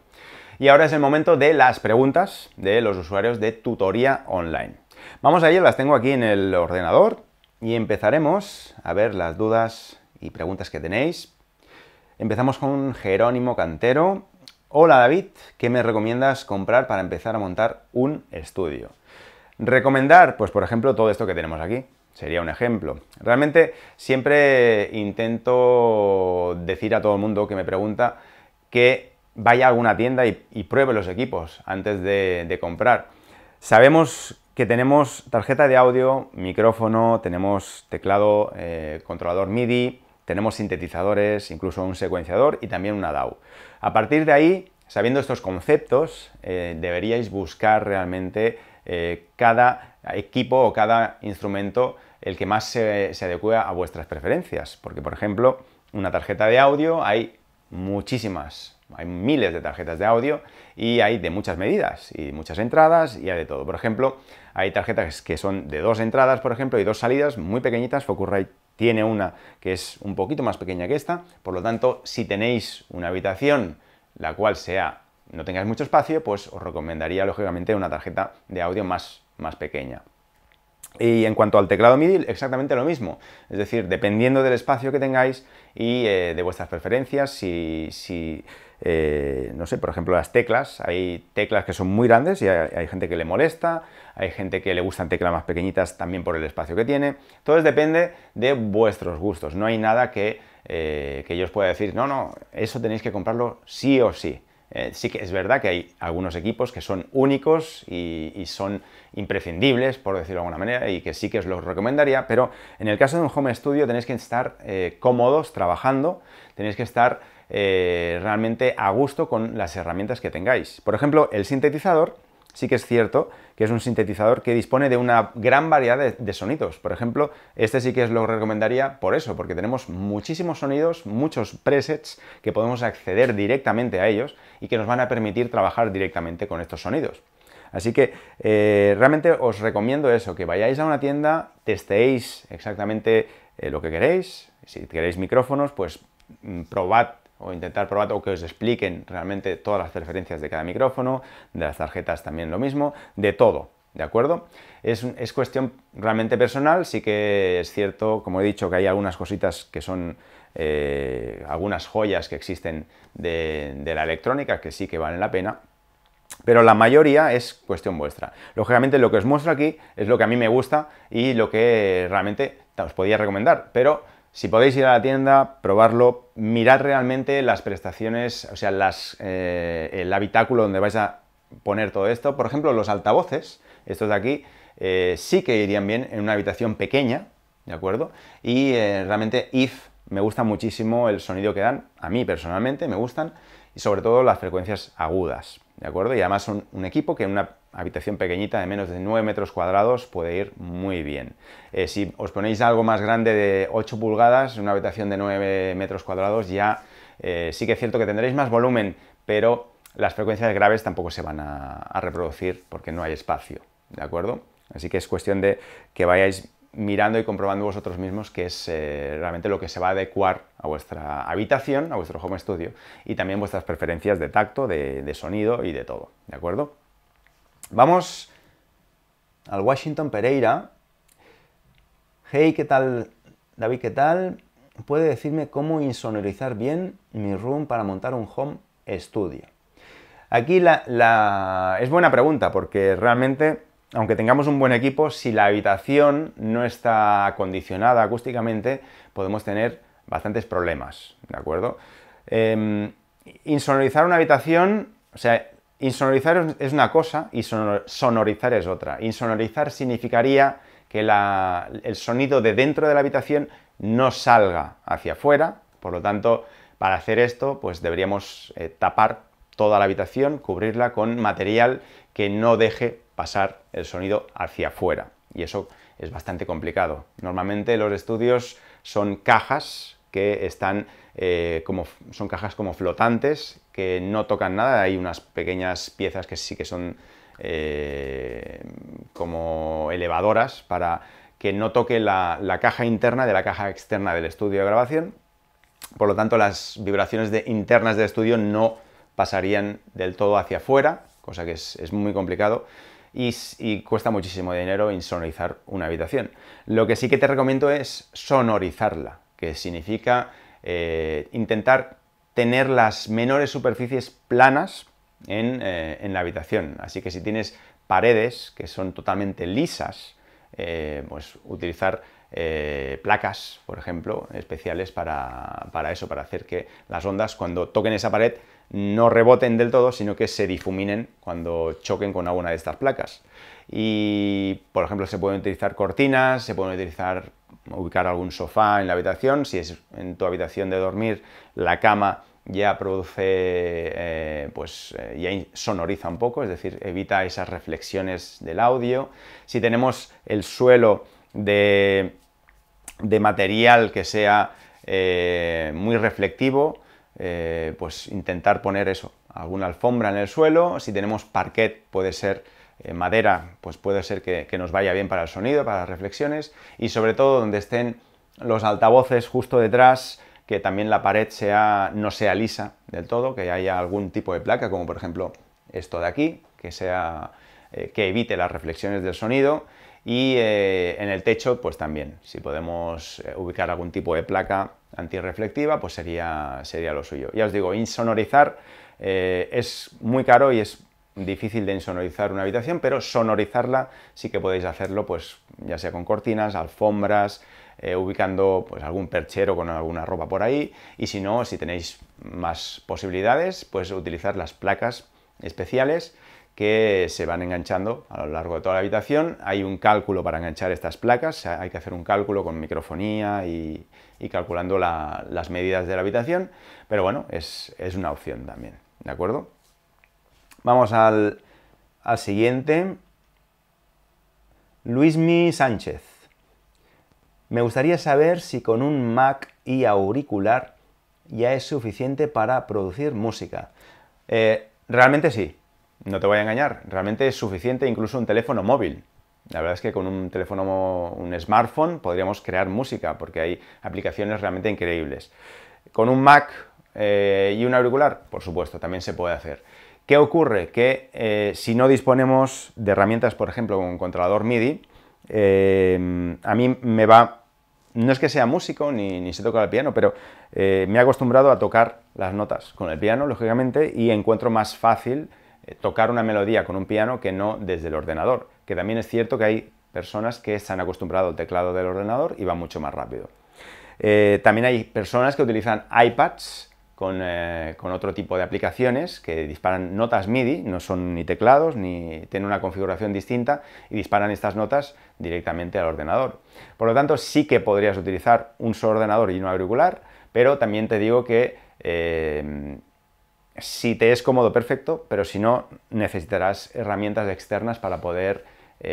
Y ahora es el momento de las preguntas de los usuarios de Tutoría Online. Vamos a ello, las tengo aquí en el ordenador y empezaremos a ver las dudas y preguntas que tenéis. Empezamos con Jerónimo Cantero. Hola David, ¿qué me recomiendas comprar para empezar a montar un estudio? Recomendar, pues por ejemplo, todo esto que tenemos aquí. Sería un ejemplo. Realmente siempre intento decir a todo el mundo que me pregunta que vaya a alguna tienda y pruebe los equipos antes de comprar. Sabemos que tenemos tarjeta de audio, micrófono, tenemos teclado, controlador MIDI, tenemos sintetizadores, incluso un secuenciador y también una DAW. A partir de ahí sabiendo estos conceptos, deberíais buscar realmente cada equipo o cada instrumento el que más se adecue a vuestras preferencias. Porque, por ejemplo, una tarjeta de audio, hay muchísimas, hay miles de tarjetas de audio y hay de muchas medidas y muchas entradas y hay de todo. Por ejemplo, hay tarjetas que son de 2 entradas, por ejemplo, y 2 salidas muy pequeñitas. Focusrite tiene una que es un poquito más pequeña que esta. Por lo tanto, si tenéis una habitación la cual no tengáis mucho espacio, pues os recomendaría lógicamente una tarjeta de audio más pequeña. Y en cuanto al teclado MIDI, exactamente lo mismo. Es decir, dependiendo del espacio que tengáis y de vuestras preferencias, no sé, por ejemplo, las teclas, hay teclas que son muy grandes y hay gente que le molesta, hay gente que le gustan teclas más pequeñitas también por el espacio que tiene. Todo depende de vuestros gustos. No hay nada que yo os pueda decir, no, eso tenéis que comprarlo sí o sí. Sí que es verdad que hay algunos equipos que son únicos y son imprescindibles, por decirlo de alguna manera, y que sí que os los recomendaría, pero en el caso de un home studio tenéis que estar cómodos trabajando, tenéis que estar realmente a gusto con las herramientas que tengáis. Por ejemplo, el sintetizador, sí que es cierto que es un sintetizador que dispone de una gran variedad de sonidos. Por ejemplo, este sí que os lo recomendaría por eso, porque tenemos muchísimos sonidos, muchos presets que podemos acceder directamente a ellos y que nos van a permitir trabajar directamente con estos sonidos. Así que realmente os recomiendo eso, que vayáis a una tienda, testéis exactamente lo que queréis. Si queréis micrófonos, pues probad o intentar probar o que os expliquen realmente todas las preferencias de cada micrófono, de las tarjetas también lo mismo, de todo, ¿de acuerdo? Es cuestión realmente personal, sí que es cierto, como he dicho, que hay algunas cositas que son algunas joyas que existen de la electrónica que sí que valen la pena, pero la mayoría es cuestión vuestra. Lógicamente lo que os muestro aquí es lo que a mí me gusta y lo que realmente os podía recomendar, pero si podéis ir a la tienda, probarlo, mirad realmente las prestaciones, o sea, el habitáculo donde vais a poner todo esto. Por ejemplo, los altavoces, estos de aquí, sí que irían bien en una habitación pequeña, ¿de acuerdo? Y realmente me gusta muchísimo el sonido que dan, a mí personalmente me gustan, y sobre todo las frecuencias agudas, ¿de acuerdo? Y además son un equipo que en una habitación pequeñita de menos de 9 metros cuadrados puede ir muy bien. Si os ponéis algo más grande de 8 pulgadas, en una habitación de 9 metros cuadrados, ya sí que es cierto que tendréis más volumen, pero las frecuencias graves tampoco se van a reproducir porque no hay espacio, ¿de acuerdo? Así que es cuestión de que vayáis mirando y comprobando vosotros mismos qué es realmente lo que se va a adecuar a vuestra habitación, a vuestro home studio, y también vuestras preferencias de tacto, de sonido y de todo, ¿de acuerdo? Vamos al Washington Pereira. Hey, ¿qué tal, David? ¿Qué tal? ¿Puede decirme cómo insonorizar bien mi room para montar un home studio? Aquí es buena pregunta porque realmente, aunque tengamos un buen equipo, si la habitación no está acondicionada acústicamente, podemos tener bastantes problemas, ¿de acuerdo? Insonorizar una habitación, o sea, insonorizar es una cosa y sonorizar es otra. Insonorizar significaría que el sonido de dentro de la habitación no salga hacia afuera, por lo tanto, para hacer esto, pues deberíamos tapar toda la habitación, cubrirla con material que no deje pasar el sonido hacia afuera, y eso es bastante complicado. Normalmente los estudios son cajas que están son cajas como flotantes que no tocan nada. Hay unas pequeñas piezas que sí que son como elevadoras para que no toque la caja interna de la caja externa del estudio de grabación. Por lo tanto, las vibraciones internas del estudio no pasarían del todo hacia afuera, cosa que es muy complicado. Y cuesta muchísimo dinero insonorizar una habitación. Lo que sí que te recomiendo es sonorizarla, que significa intentar tener las menores superficies planas en la habitación. Así que si tienes paredes que son totalmente lisas, pues utilizar placas, por ejemplo, especiales para eso, para hacer que las ondas cuando toquen esa pared no reboten del todo, sino que se difuminen cuando choquen con alguna de estas placas. Y, por ejemplo, se pueden utilizar cortinas, se pueden ubicar algún sofá en la habitación. Si es en tu habitación de dormir, la cama ya produce, ya sonoriza un poco, es decir, evita esas reflexiones del audio. Si tenemos el suelo de material que sea muy reflectivo, pues intentar poner eso, alguna alfombra en el suelo. Si tenemos parquet, puede ser madera, pues puede ser que nos vaya bien para el sonido, para las reflexiones, y sobre todo donde estén los altavoces justo detrás, que también la pared no sea lisa del todo, que haya algún tipo de placa, como por ejemplo esto de aquí, que evite las reflexiones del sonido. Y en el techo, pues también, si podemos ubicar algún tipo de placa antirreflectiva, pues sería lo suyo. Ya os digo, insonorizar es muy caro y es difícil de insonorizar una habitación, pero sonorizarla sí que podéis hacerlo, pues ya sea con cortinas, alfombras, ubicando pues algún perchero con alguna ropa por ahí, y si no, si tenéis más posibilidades, pues utilizar las placas especiales que se van enganchando a lo largo de toda la habitación. Hay un cálculo para enganchar estas placas, hay que hacer un cálculo con microfonía y calculando las medidas de la habitación, pero bueno, es una opción también, ¿de acuerdo? Vamos al siguiente. Luismi Sánchez. Me gustaría saber si con un Mac y auricular ya es suficiente para producir música. Realmente sí, no te voy a engañar, realmente es suficiente incluso un teléfono móvil. La verdad es que con un teléfono, un smartphone, podríamos crear música, porque hay aplicaciones realmente increíbles. Con un Mac y un auricular, por supuesto, también se puede hacer. ¿Qué ocurre? Que si no disponemos de herramientas, por ejemplo, con un controlador MIDI, a mí me va... No es que sea músico ni sé tocar el piano, pero me he acostumbrado a tocar las notas con el piano, lógicamente, y encuentro más fácil tocar una melodía con un piano que no desde el ordenador, que también es cierto que hay personas que se han acostumbrado al teclado del ordenador y va mucho más rápido. También hay personas que utilizan iPads con otro tipo de aplicaciones que disparan notas MIDI, no son ni teclados, ni tienen una configuración distinta, y disparan estas notas directamente al ordenador. Por lo tanto, sí que podrías utilizar un solo ordenador y un auricular, pero también te digo que si te es cómodo, perfecto, pero si no, necesitarás herramientas externas para poder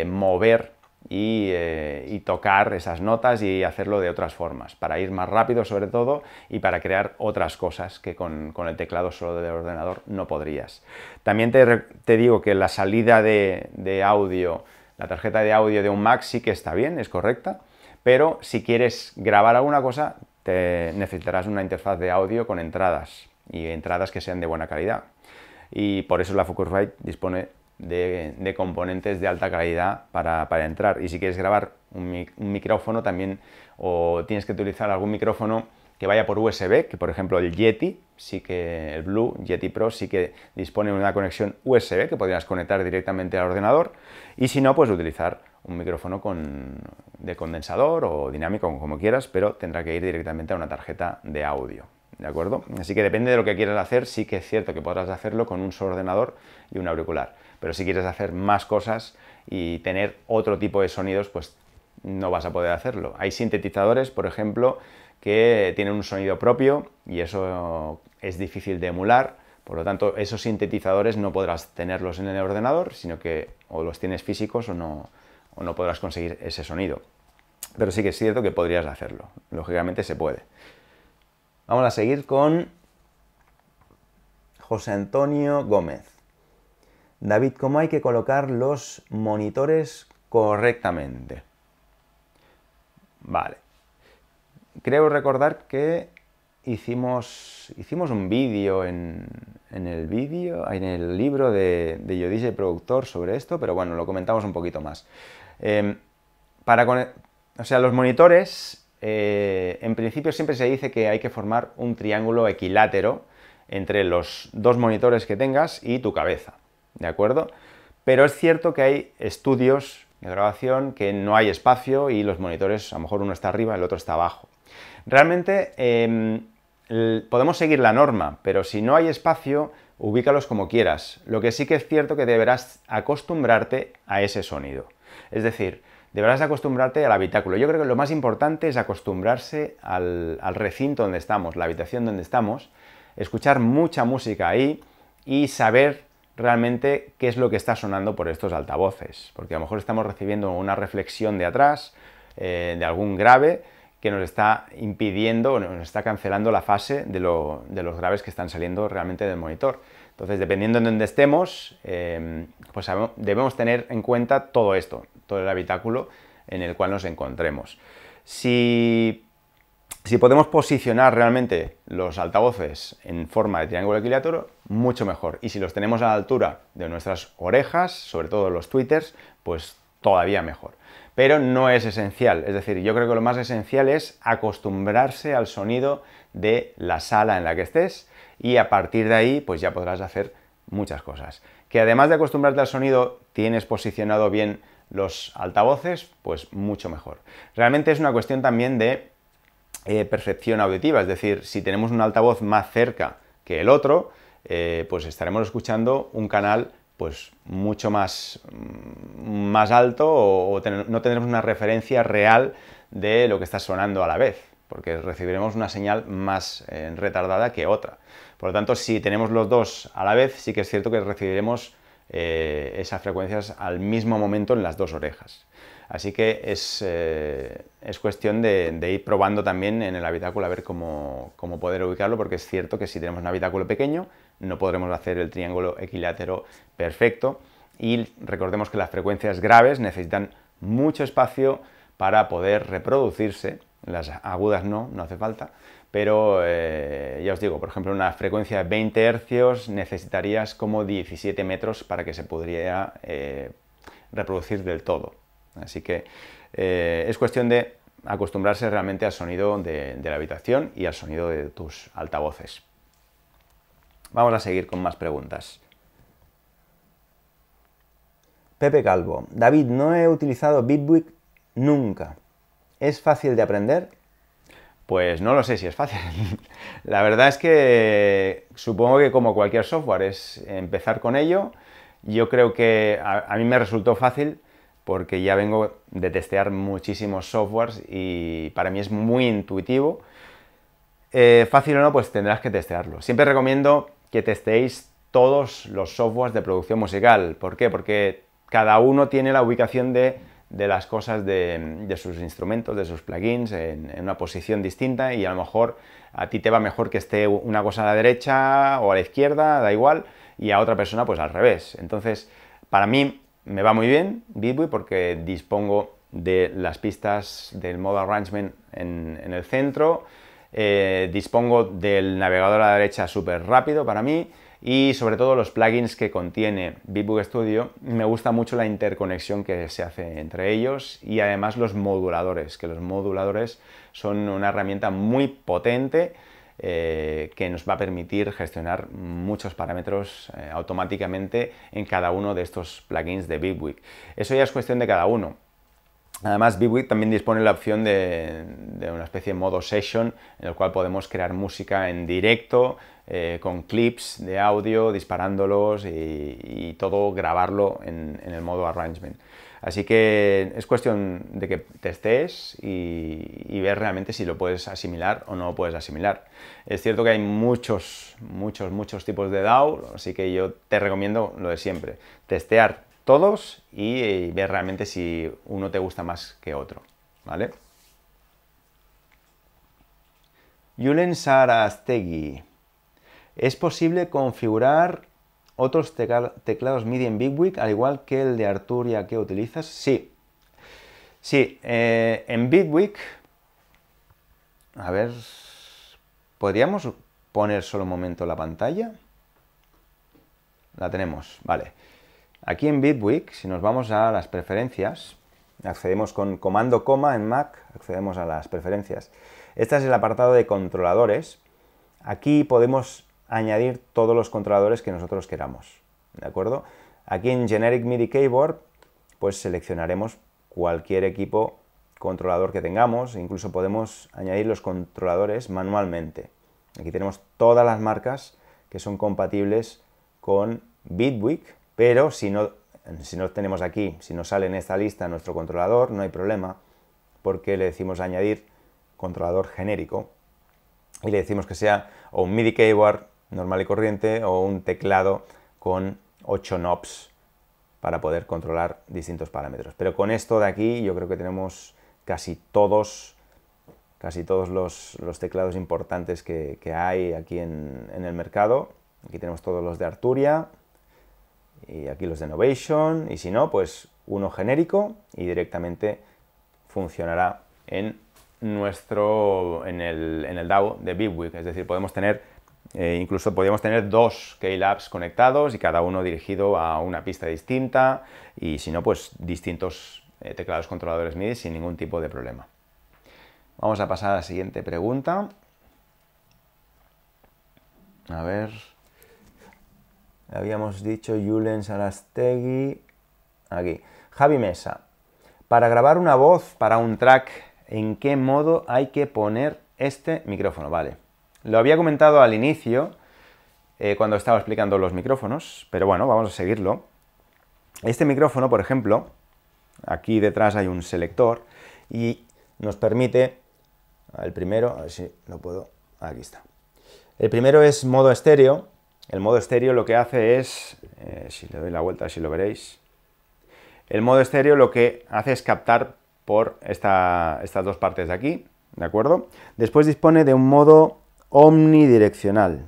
mover y tocar esas notas y hacerlo de otras formas, para ir más rápido sobre todo y para crear otras cosas que con el teclado solo del ordenador no podrías. También te digo que la salida de audio, la tarjeta de audio de un Mac sí que está bien, es correcta, pero si quieres grabar alguna cosa, necesitarás una interfaz de audio con entradas, y entradas que sean de buena calidad. Y por eso la Focusrite dispone de componentes de alta calidad para entrar. Y si quieres grabar un micrófono también, o tienes que utilizar algún micrófono que vaya por USB, que por ejemplo el Yeti, el Blue Yeti Pro sí que dispone de una conexión USB que podrías conectar directamente al ordenador, y si no, pues utilizar un micrófono de condensador o dinámico, como quieras, pero tendrá que ir directamente a una tarjeta de audio. ¿De acuerdo? Así que depende de lo que quieras hacer, sí que es cierto que podrás hacerlo con un solo ordenador y un auricular. Pero si quieres hacer más cosas y tener otro tipo de sonidos, pues no vas a poder hacerlo. Hay sintetizadores, por ejemplo, que tienen un sonido propio y eso es difícil de emular. Por lo tanto, esos sintetizadores no podrás tenerlos en el ordenador, sino que o los tienes físicos o no podrás conseguir ese sonido. Pero sí que es cierto que podrías hacerlo. Lógicamente se puede. Vamos a seguir con José Antonio Gómez. David, ¿cómo hay que colocar los monitores correctamente? Vale. Creo recordar que hicimos un vídeo en el libro de Yodise Productor sobre esto, pero bueno, lo comentamos un poquito más. Los monitores... en principio siempre se dice que hay que formar un triángulo equilátero entre los dos monitores que tengas y tu cabeza, ¿de acuerdo? Pero es cierto que hay estudios de grabación que no hay espacio y los monitores, a lo mejor uno está arriba y el otro está abajo. Realmente podemos seguir la norma, pero si no hay espacio, ubícalos como quieras. Lo que sí que es cierto que deberás acostumbrarte a ese sonido. Es decir, deberás acostumbrarte al habitáculo. Yo creo que lo más importante es acostumbrarse al recinto donde estamos, la habitación donde estamos, escuchar mucha música ahí y saber realmente qué es lo que está sonando por estos altavoces, porque a lo mejor estamos recibiendo una reflexión de atrás, de algún grave, que nos está impidiendo, nos está cancelando la fase de los graves que están saliendo realmente del monitor. Entonces, dependiendo de dónde estemos, pues debemos tener en cuenta todo esto, todo el habitáculo en el cual nos encontremos. Si podemos posicionar realmente los altavoces en forma de triángulo equilátero, mucho mejor. Y si los tenemos a la altura de nuestras orejas, sobre todo los tweeters, pues todavía mejor. Pero no es esencial, es decir, yo creo que lo más esencial es acostumbrarse al sonido de la sala en la que estés y a partir de ahí pues ya podrás hacer muchas cosas. Que además de acostumbrarte al sonido tienes posicionado bien los altavoces, pues mucho mejor. Realmente es una cuestión también de percepción auditiva, es decir, si tenemos un altavoz más cerca que el otro, pues estaremos escuchando un canal pues mucho más alto o no tendremos una referencia real de lo que está sonando a la vez, porque recibiremos una señal más retardada que otra. Por lo tanto, si tenemos los dos a la vez, sí que es cierto que recibiremos esas frecuencias al mismo momento en las dos orejas. Así que es cuestión de ir probando también en el habitáculo a ver cómo poder ubicarlo, porque es cierto que si tenemos un habitáculo pequeño no podremos hacer el triángulo equilátero perfecto y recordemos que las frecuencias graves necesitan mucho espacio para poder reproducirse, las agudas no hace falta, pero ya os digo, por ejemplo, una frecuencia de 20 Hz necesitarías como 17 metros para que se pudiera reproducir del todo. Así que es cuestión de acostumbrarse realmente al sonido de la habitación y al sonido de tus altavoces. Vamos a seguir con más preguntas. Pepe Calvo. David, no he utilizado Bitwig nunca. ¿Es fácil de aprender? Pues no lo sé si es fácil. La verdad es que supongo que como cualquier software es empezar con ello. Yo creo que a mí me resultó fácil porque ya vengo de testear muchísimos softwares y para mí es muy intuitivo. Fácil o no, pues tendrás que testearlo. Siempre recomiendo que testeéis todos los softwares de producción musical. ¿Por qué? Porque cada uno tiene la ubicación de las cosas de sus instrumentos, de sus plugins, en una posición distinta y a lo mejor a ti te va mejor que esté una cosa a la derecha o a la izquierda, da igual, y a otra persona pues al revés. Entonces, para mí me va muy bien Bitwig porque dispongo de las pistas del modo arrangement en el centro, dispongo del navegador a la derecha súper rápido para mí y sobre todo los plugins que contiene Bitwig Studio. Me gusta mucho la interconexión que se hace entre ellos y además los moduladores, que los moduladores son una herramienta muy potente que nos va a permitir gestionar muchos parámetros automáticamente en cada uno de estos plugins de Bitwig. Eso ya es cuestión de cada uno. Además, Bitwig también dispone la opción de una especie de modo session en el cual podemos crear música en directo con clips de audio, disparándolos y todo grabarlo en el modo arrangement. Así que es cuestión de que testees y ver realmente si lo puedes asimilar o no lo puedes asimilar. Es cierto que hay muchos tipos de DAW, así que yo te recomiendo lo de siempre, testear todos y ver realmente si uno te gusta más que otro, ¿vale? Julen Sarastegui. ¿Es posible configurar otros teclados MIDI en Bitwig, al igual que el de Arturia que utilizas? Sí. Sí, en Bitwig, a ver, ¿podríamos poner solo un momento la pantalla? La tenemos, vale. Aquí en Bitwig, si nos vamos a las preferencias, accedemos con comando coma en Mac, accedemos a las preferencias. Este es el apartado de controladores. Aquí podemos añadir todos los controladores que nosotros queramos, ¿de acuerdo? Aquí en Generic MIDI Keyboard, pues seleccionaremos cualquier equipo controlador que tengamos, incluso podemos añadir los controladores manualmente. Aquí tenemos todas las marcas que son compatibles con Bitwig, pero si no tenemos aquí, si no sale en esta lista nuestro controlador, no hay problema, porque le decimos añadir controlador genérico y le decimos que sea o un MIDI keyboard normal y corriente o un teclado con 8 knobs para poder controlar distintos parámetros. Pero con esto de aquí yo creo que tenemos casi todos los teclados importantes que hay aquí en el mercado. Aquí tenemos todos los de Arturia y aquí los de Novation, y si no, pues uno genérico y directamente funcionará en el DAW de Bibwick. Es decir, podemos tener incluso podríamos tener 2 Keylabs conectados y cada uno dirigido a una pista distinta, y si no, pues distintos teclados controladores MIDI sin ningún tipo de problema. Vamos a pasar a la siguiente pregunta. A ver. Habíamos dicho Julen Sarastegui. Aquí. Javi Mesa. Para grabar una voz para un track, ¿en qué modo hay que poner este micrófono? Vale. Lo había comentado al inicio, cuando estaba explicando los micrófonos, pero bueno, vamos a seguirlo. Este micrófono, por ejemplo, aquí detrás hay un selector y nos permite, el primero, a ver si lo puedo, aquí está. El primero es modo estéreo. El modo estéreo lo que hace es, si le doy la vuelta, así lo veréis. El modo estéreo lo que hace es captar por estas dos partes de aquí, ¿de acuerdo? Después dispone de un modo omnidireccional,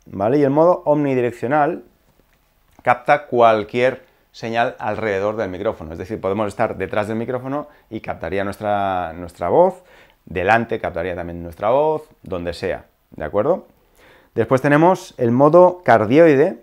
¿vale? Y el modo omnidireccional capta cualquier señal alrededor del micrófono, es decir, podemos estar detrás del micrófono y captaría nuestra voz, delante captaría también nuestra voz, donde sea, ¿de acuerdo? Después tenemos el modo cardioide,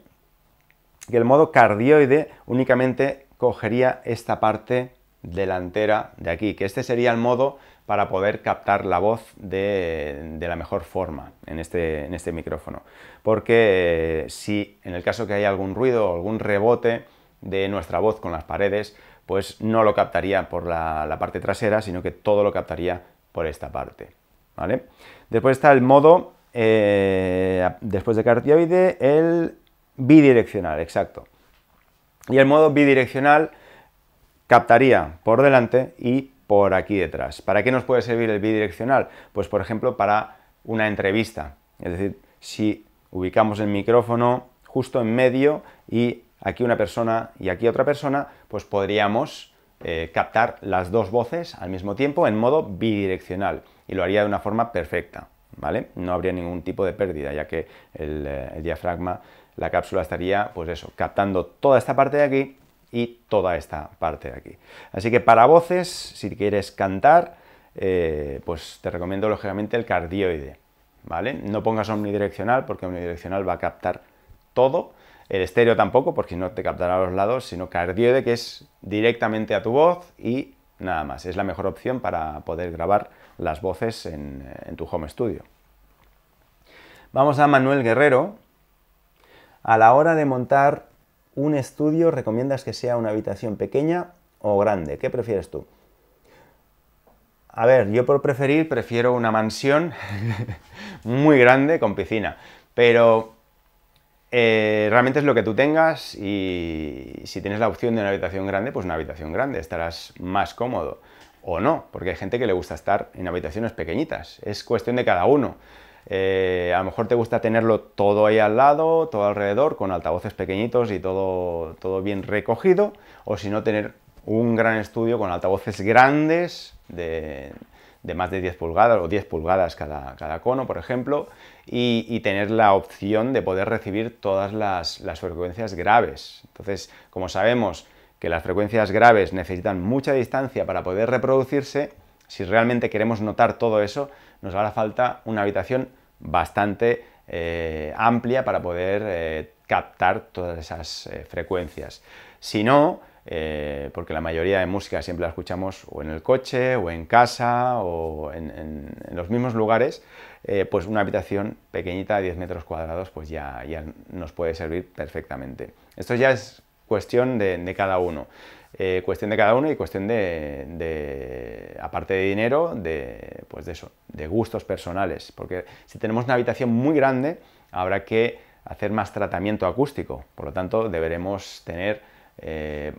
que el modo cardioide únicamente cogería esta parte delantera de aquí, que este sería el modo para poder captar la voz de la mejor forma en este micrófono. Porque si en el caso que haya algún ruido o algún rebote de nuestra voz con las paredes, pues no lo captaría por la parte trasera, sino que todo lo captaría por esta parte, ¿vale? Después está el modo, después de cardioide, el bidireccional, exacto. Y el modo bidireccional captaría por delante y por aquí detrás. ¿Para qué nos puede servir el bidireccional? Pues por ejemplo para una entrevista. Es decir, si ubicamos el micrófono justo en medio y aquí una persona y aquí otra persona, pues podríamos captar las dos voces al mismo tiempo en modo bidireccional y lo haría de una forma perfecta, ¿vale? No habría ningún tipo de pérdida, ya que el diafragma, la cápsula estaría, pues eso, captando toda esta parte de aquí y toda esta parte de aquí. Así que para voces, si quieres cantar, pues te recomiendo lógicamente el cardioide, ¿vale? No pongas omnidireccional porque omnidireccional va a captar todo, el estéreo tampoco porque no te captará a los lados, sino cardioide, que es directamente a tu voz y nada más. Es la mejor opción para poder grabar las voces en tu home studio. Vamos a Manuel Guerrero. A la hora de montar un estudio, ¿recomiendas que sea una habitación pequeña o grande? ¿Qué prefieres tú? A ver, yo por preferir prefiero una mansión muy grande con piscina, pero realmente es lo que tú tengas y si tienes la opción de una habitación grande, pues una habitación grande, estarás más cómodo. O no, porque hay gente que le gusta estar en habitaciones pequeñitas, es cuestión de cada uno. A lo mejor te gusta tenerlo todo ahí al lado, todo alrededor, con altavoces pequeñitos y todo bien recogido, o si no, tener un gran estudio con altavoces grandes de más de 10 pulgadas o 10 pulgadas cada cono, por ejemplo, y tener la opción de poder recibir todas las frecuencias graves. Entonces, como sabemos que las frecuencias graves necesitan mucha distancia para poder reproducirse, si realmente queremos notar todo eso, nos hará falta una habitación bastante amplia para poder captar todas esas frecuencias. Si no, porque la mayoría de música siempre la escuchamos o en el coche, o en casa, o en los mismos lugares, pues una habitación pequeñita de 10 metros cuadrados pues ya nos puede servir perfectamente. Esto ya es cuestión de cada uno. Cuestión de cada uno y cuestión aparte de dinero, pues de eso, de gustos personales, porque si tenemos una habitación muy grande habrá que hacer más tratamiento acústico, por lo tanto deberemos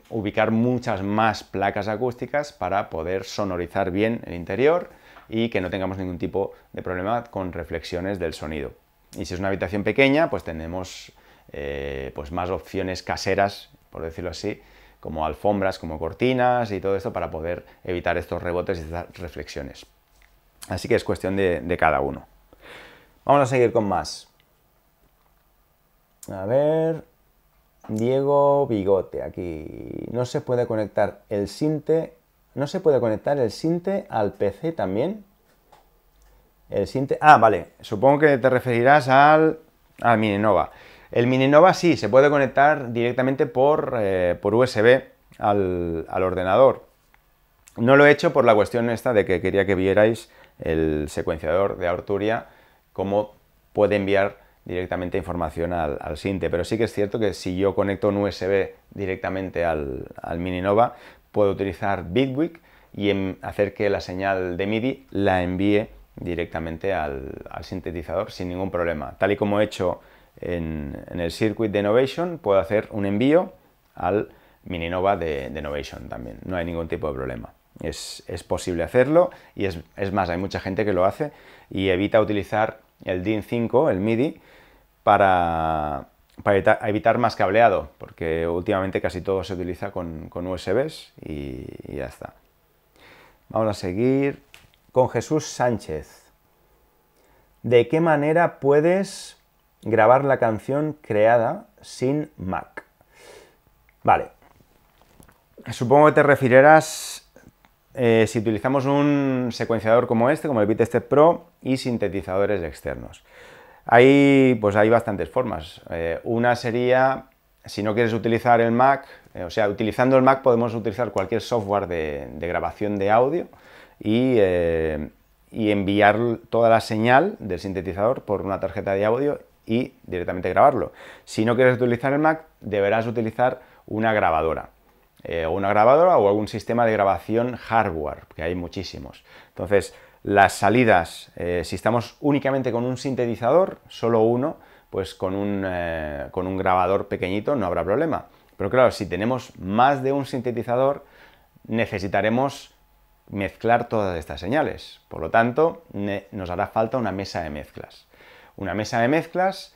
ubicar muchas más placas acústicas para poder sonorizar bien el interior y que no tengamos ningún tipo de problema con reflexiones del sonido. Y si es una habitación pequeña, pues tenemos pues más opciones caseras, por decirlo así, como alfombras, como cortinas y todo esto para poder evitar estos rebotes y estas reflexiones. Así que es cuestión de cada uno. Vamos a seguir con más. A ver, Diego Bigote, aquí. No se puede conectar el Sinte. ¿No se puede conectar el Sinte al PC también? El Sinte. Ah, vale. Supongo que te referirás al Mininova. El Mininova sí, se puede conectar directamente por USB al ordenador. No lo he hecho por la cuestión esta de que quería que vierais el secuenciador de Arturia, cómo puede enviar directamente información al Sinte, pero sí que es cierto que si yo conecto un USB directamente al Mininova, puedo utilizar Bitwig y hacer que la señal de MIDI la envíe directamente al sintetizador sin ningún problema. Tal y como he hecho en el circuit de Novation, puedo hacer un envío al Mininova de Novation también, no hay ningún tipo de problema. Es posible hacerlo y es más, hay mucha gente que lo hace y evita utilizar el DIN5, el MIDI, para evitar más cableado, porque últimamente casi todo se utiliza con USBs y ya está. Vamos a seguir con Jesús Sánchez. ¿De qué manera puedes grabar la canción creada sin Mac? Vale. Supongo que te referirás si utilizamos un secuenciador como este, como el BeatStep Pro, y sintetizadores externos. Hay bastantes formas. Una sería, si no quieres utilizar el Mac, utilizando el Mac podemos utilizar cualquier software de grabación de audio y enviar toda la señal del sintetizador por una tarjeta de audio y directamente grabarlo. Si no quieres utilizar el Mac, deberás utilizar una grabadora. O algún sistema de grabación hardware, que hay muchísimos. Entonces, las salidas, si estamos únicamente con un sintetizador, solo uno, pues con un grabador pequeñito no habrá problema. Pero claro, si tenemos más de un sintetizador, necesitaremos mezclar todas estas señales. Por lo tanto, nos hará falta una mesa de mezclas. Una mesa de mezclas,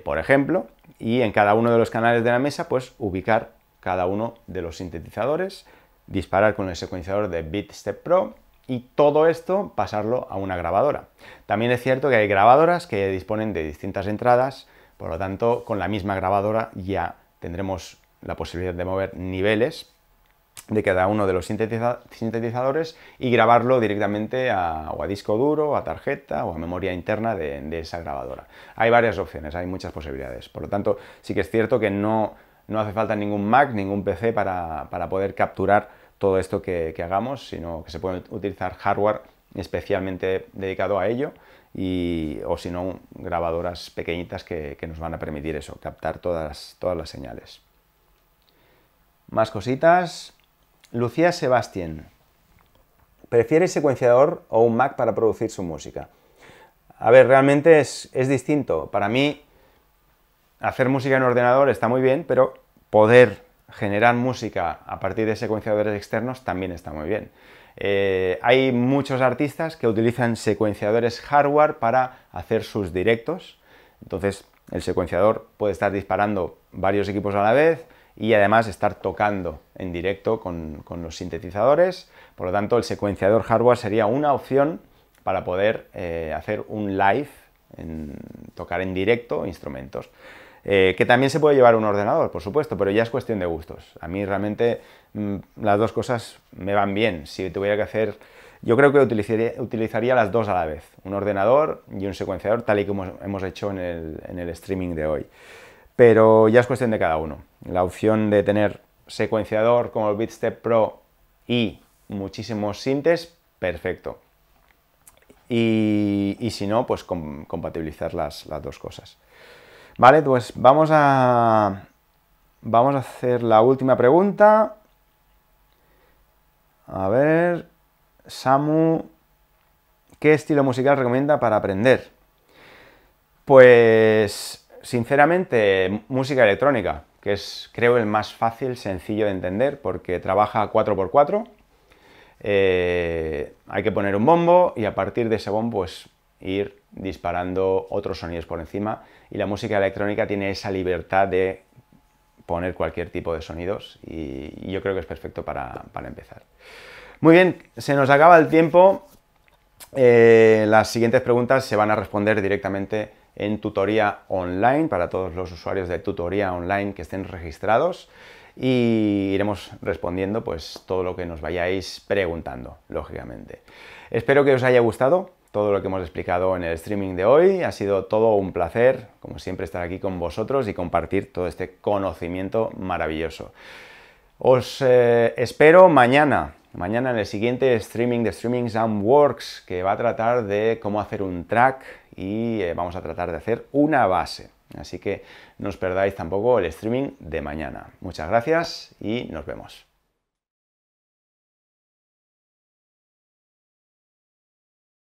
por ejemplo, y en cada uno de los canales de la mesa, pues ubicar cada uno de los sintetizadores, disparar con el secuenciador de BeatStep Pro y todo esto pasarlo a una grabadora. También es cierto que hay grabadoras que disponen de distintas entradas, por lo tanto, con la misma grabadora ya tendremos la posibilidad de mover niveles de cada uno de los sintetizadores y grabarlo directamente a disco duro, a tarjeta o a memoria interna de esa grabadora. Hay varias opciones, hay muchas posibilidades. Por lo tanto, sí que es cierto que no hace falta ningún Mac, ningún PC para poder capturar todo esto que hagamos, sino que se puede utilizar hardware especialmente dedicado a ello o si no, grabadoras pequeñitas que nos van a permitir eso, captar todas las señales. Más cositas. Lucía Sebastián. ¿Prefiere secuenciador o un Mac para producir su música? A ver, realmente es distinto. Para mí, hacer música en ordenador está muy bien, pero poder generar música a partir de secuenciadores externos también está muy bien. Hay muchos artistas que utilizan secuenciadores hardware para hacer sus directos. Entonces, el secuenciador puede estar disparando varios equipos a la vez y además estar tocando en directo con los sintetizadores. Por lo tanto, el secuenciador hardware sería una opción para poder hacer un live, tocar en directo instrumentos. Que también se puede llevar un ordenador, por supuesto, pero ya es cuestión de gustos. A mí realmente las dos cosas me van bien. Si tuviera que hacer, yo creo que utilizaría las dos a la vez, un ordenador y un secuenciador, tal y como hemos hecho en el streaming de hoy. Pero ya es cuestión de cada uno. La opción de tener secuenciador como el BeatStep Pro y muchísimos sintes, perfecto. Y si no, pues compatibilizar las dos cosas. Vale, pues vamos a hacer la última pregunta. A ver, Samu, ¿qué estilo musical recomienda para aprender? Pues, sinceramente, música electrónica, que es, creo, el más fácil, sencillo de entender, porque trabaja 4x4. hay que poner un bombo y a partir de ese bombo pues ir disparando otros sonidos por encima, y la música electrónica tiene esa libertad de poner cualquier tipo de sonidos y yo creo que es perfecto para empezar. Muy bien, se nos acaba el tiempo. Las siguientes preguntas se van a responder directamente en Tutoría Online para todos los usuarios de Tutoría Online que estén registrados, y iremos respondiendo pues todo lo que nos vayáis preguntando, lógicamente. Espero que os haya gustado todo lo que hemos explicado en el streaming de hoy. Ha sido todo un placer, como siempre, estar aquí con vosotros y compartir todo este conocimiento maravilloso. Os espero mañana en el siguiente streaming de Streamings and Works, que va a tratar de cómo hacer un track y vamos a tratar de hacer una base. Así que no os perdáis tampoco el streaming de mañana. Muchas gracias y nos vemos.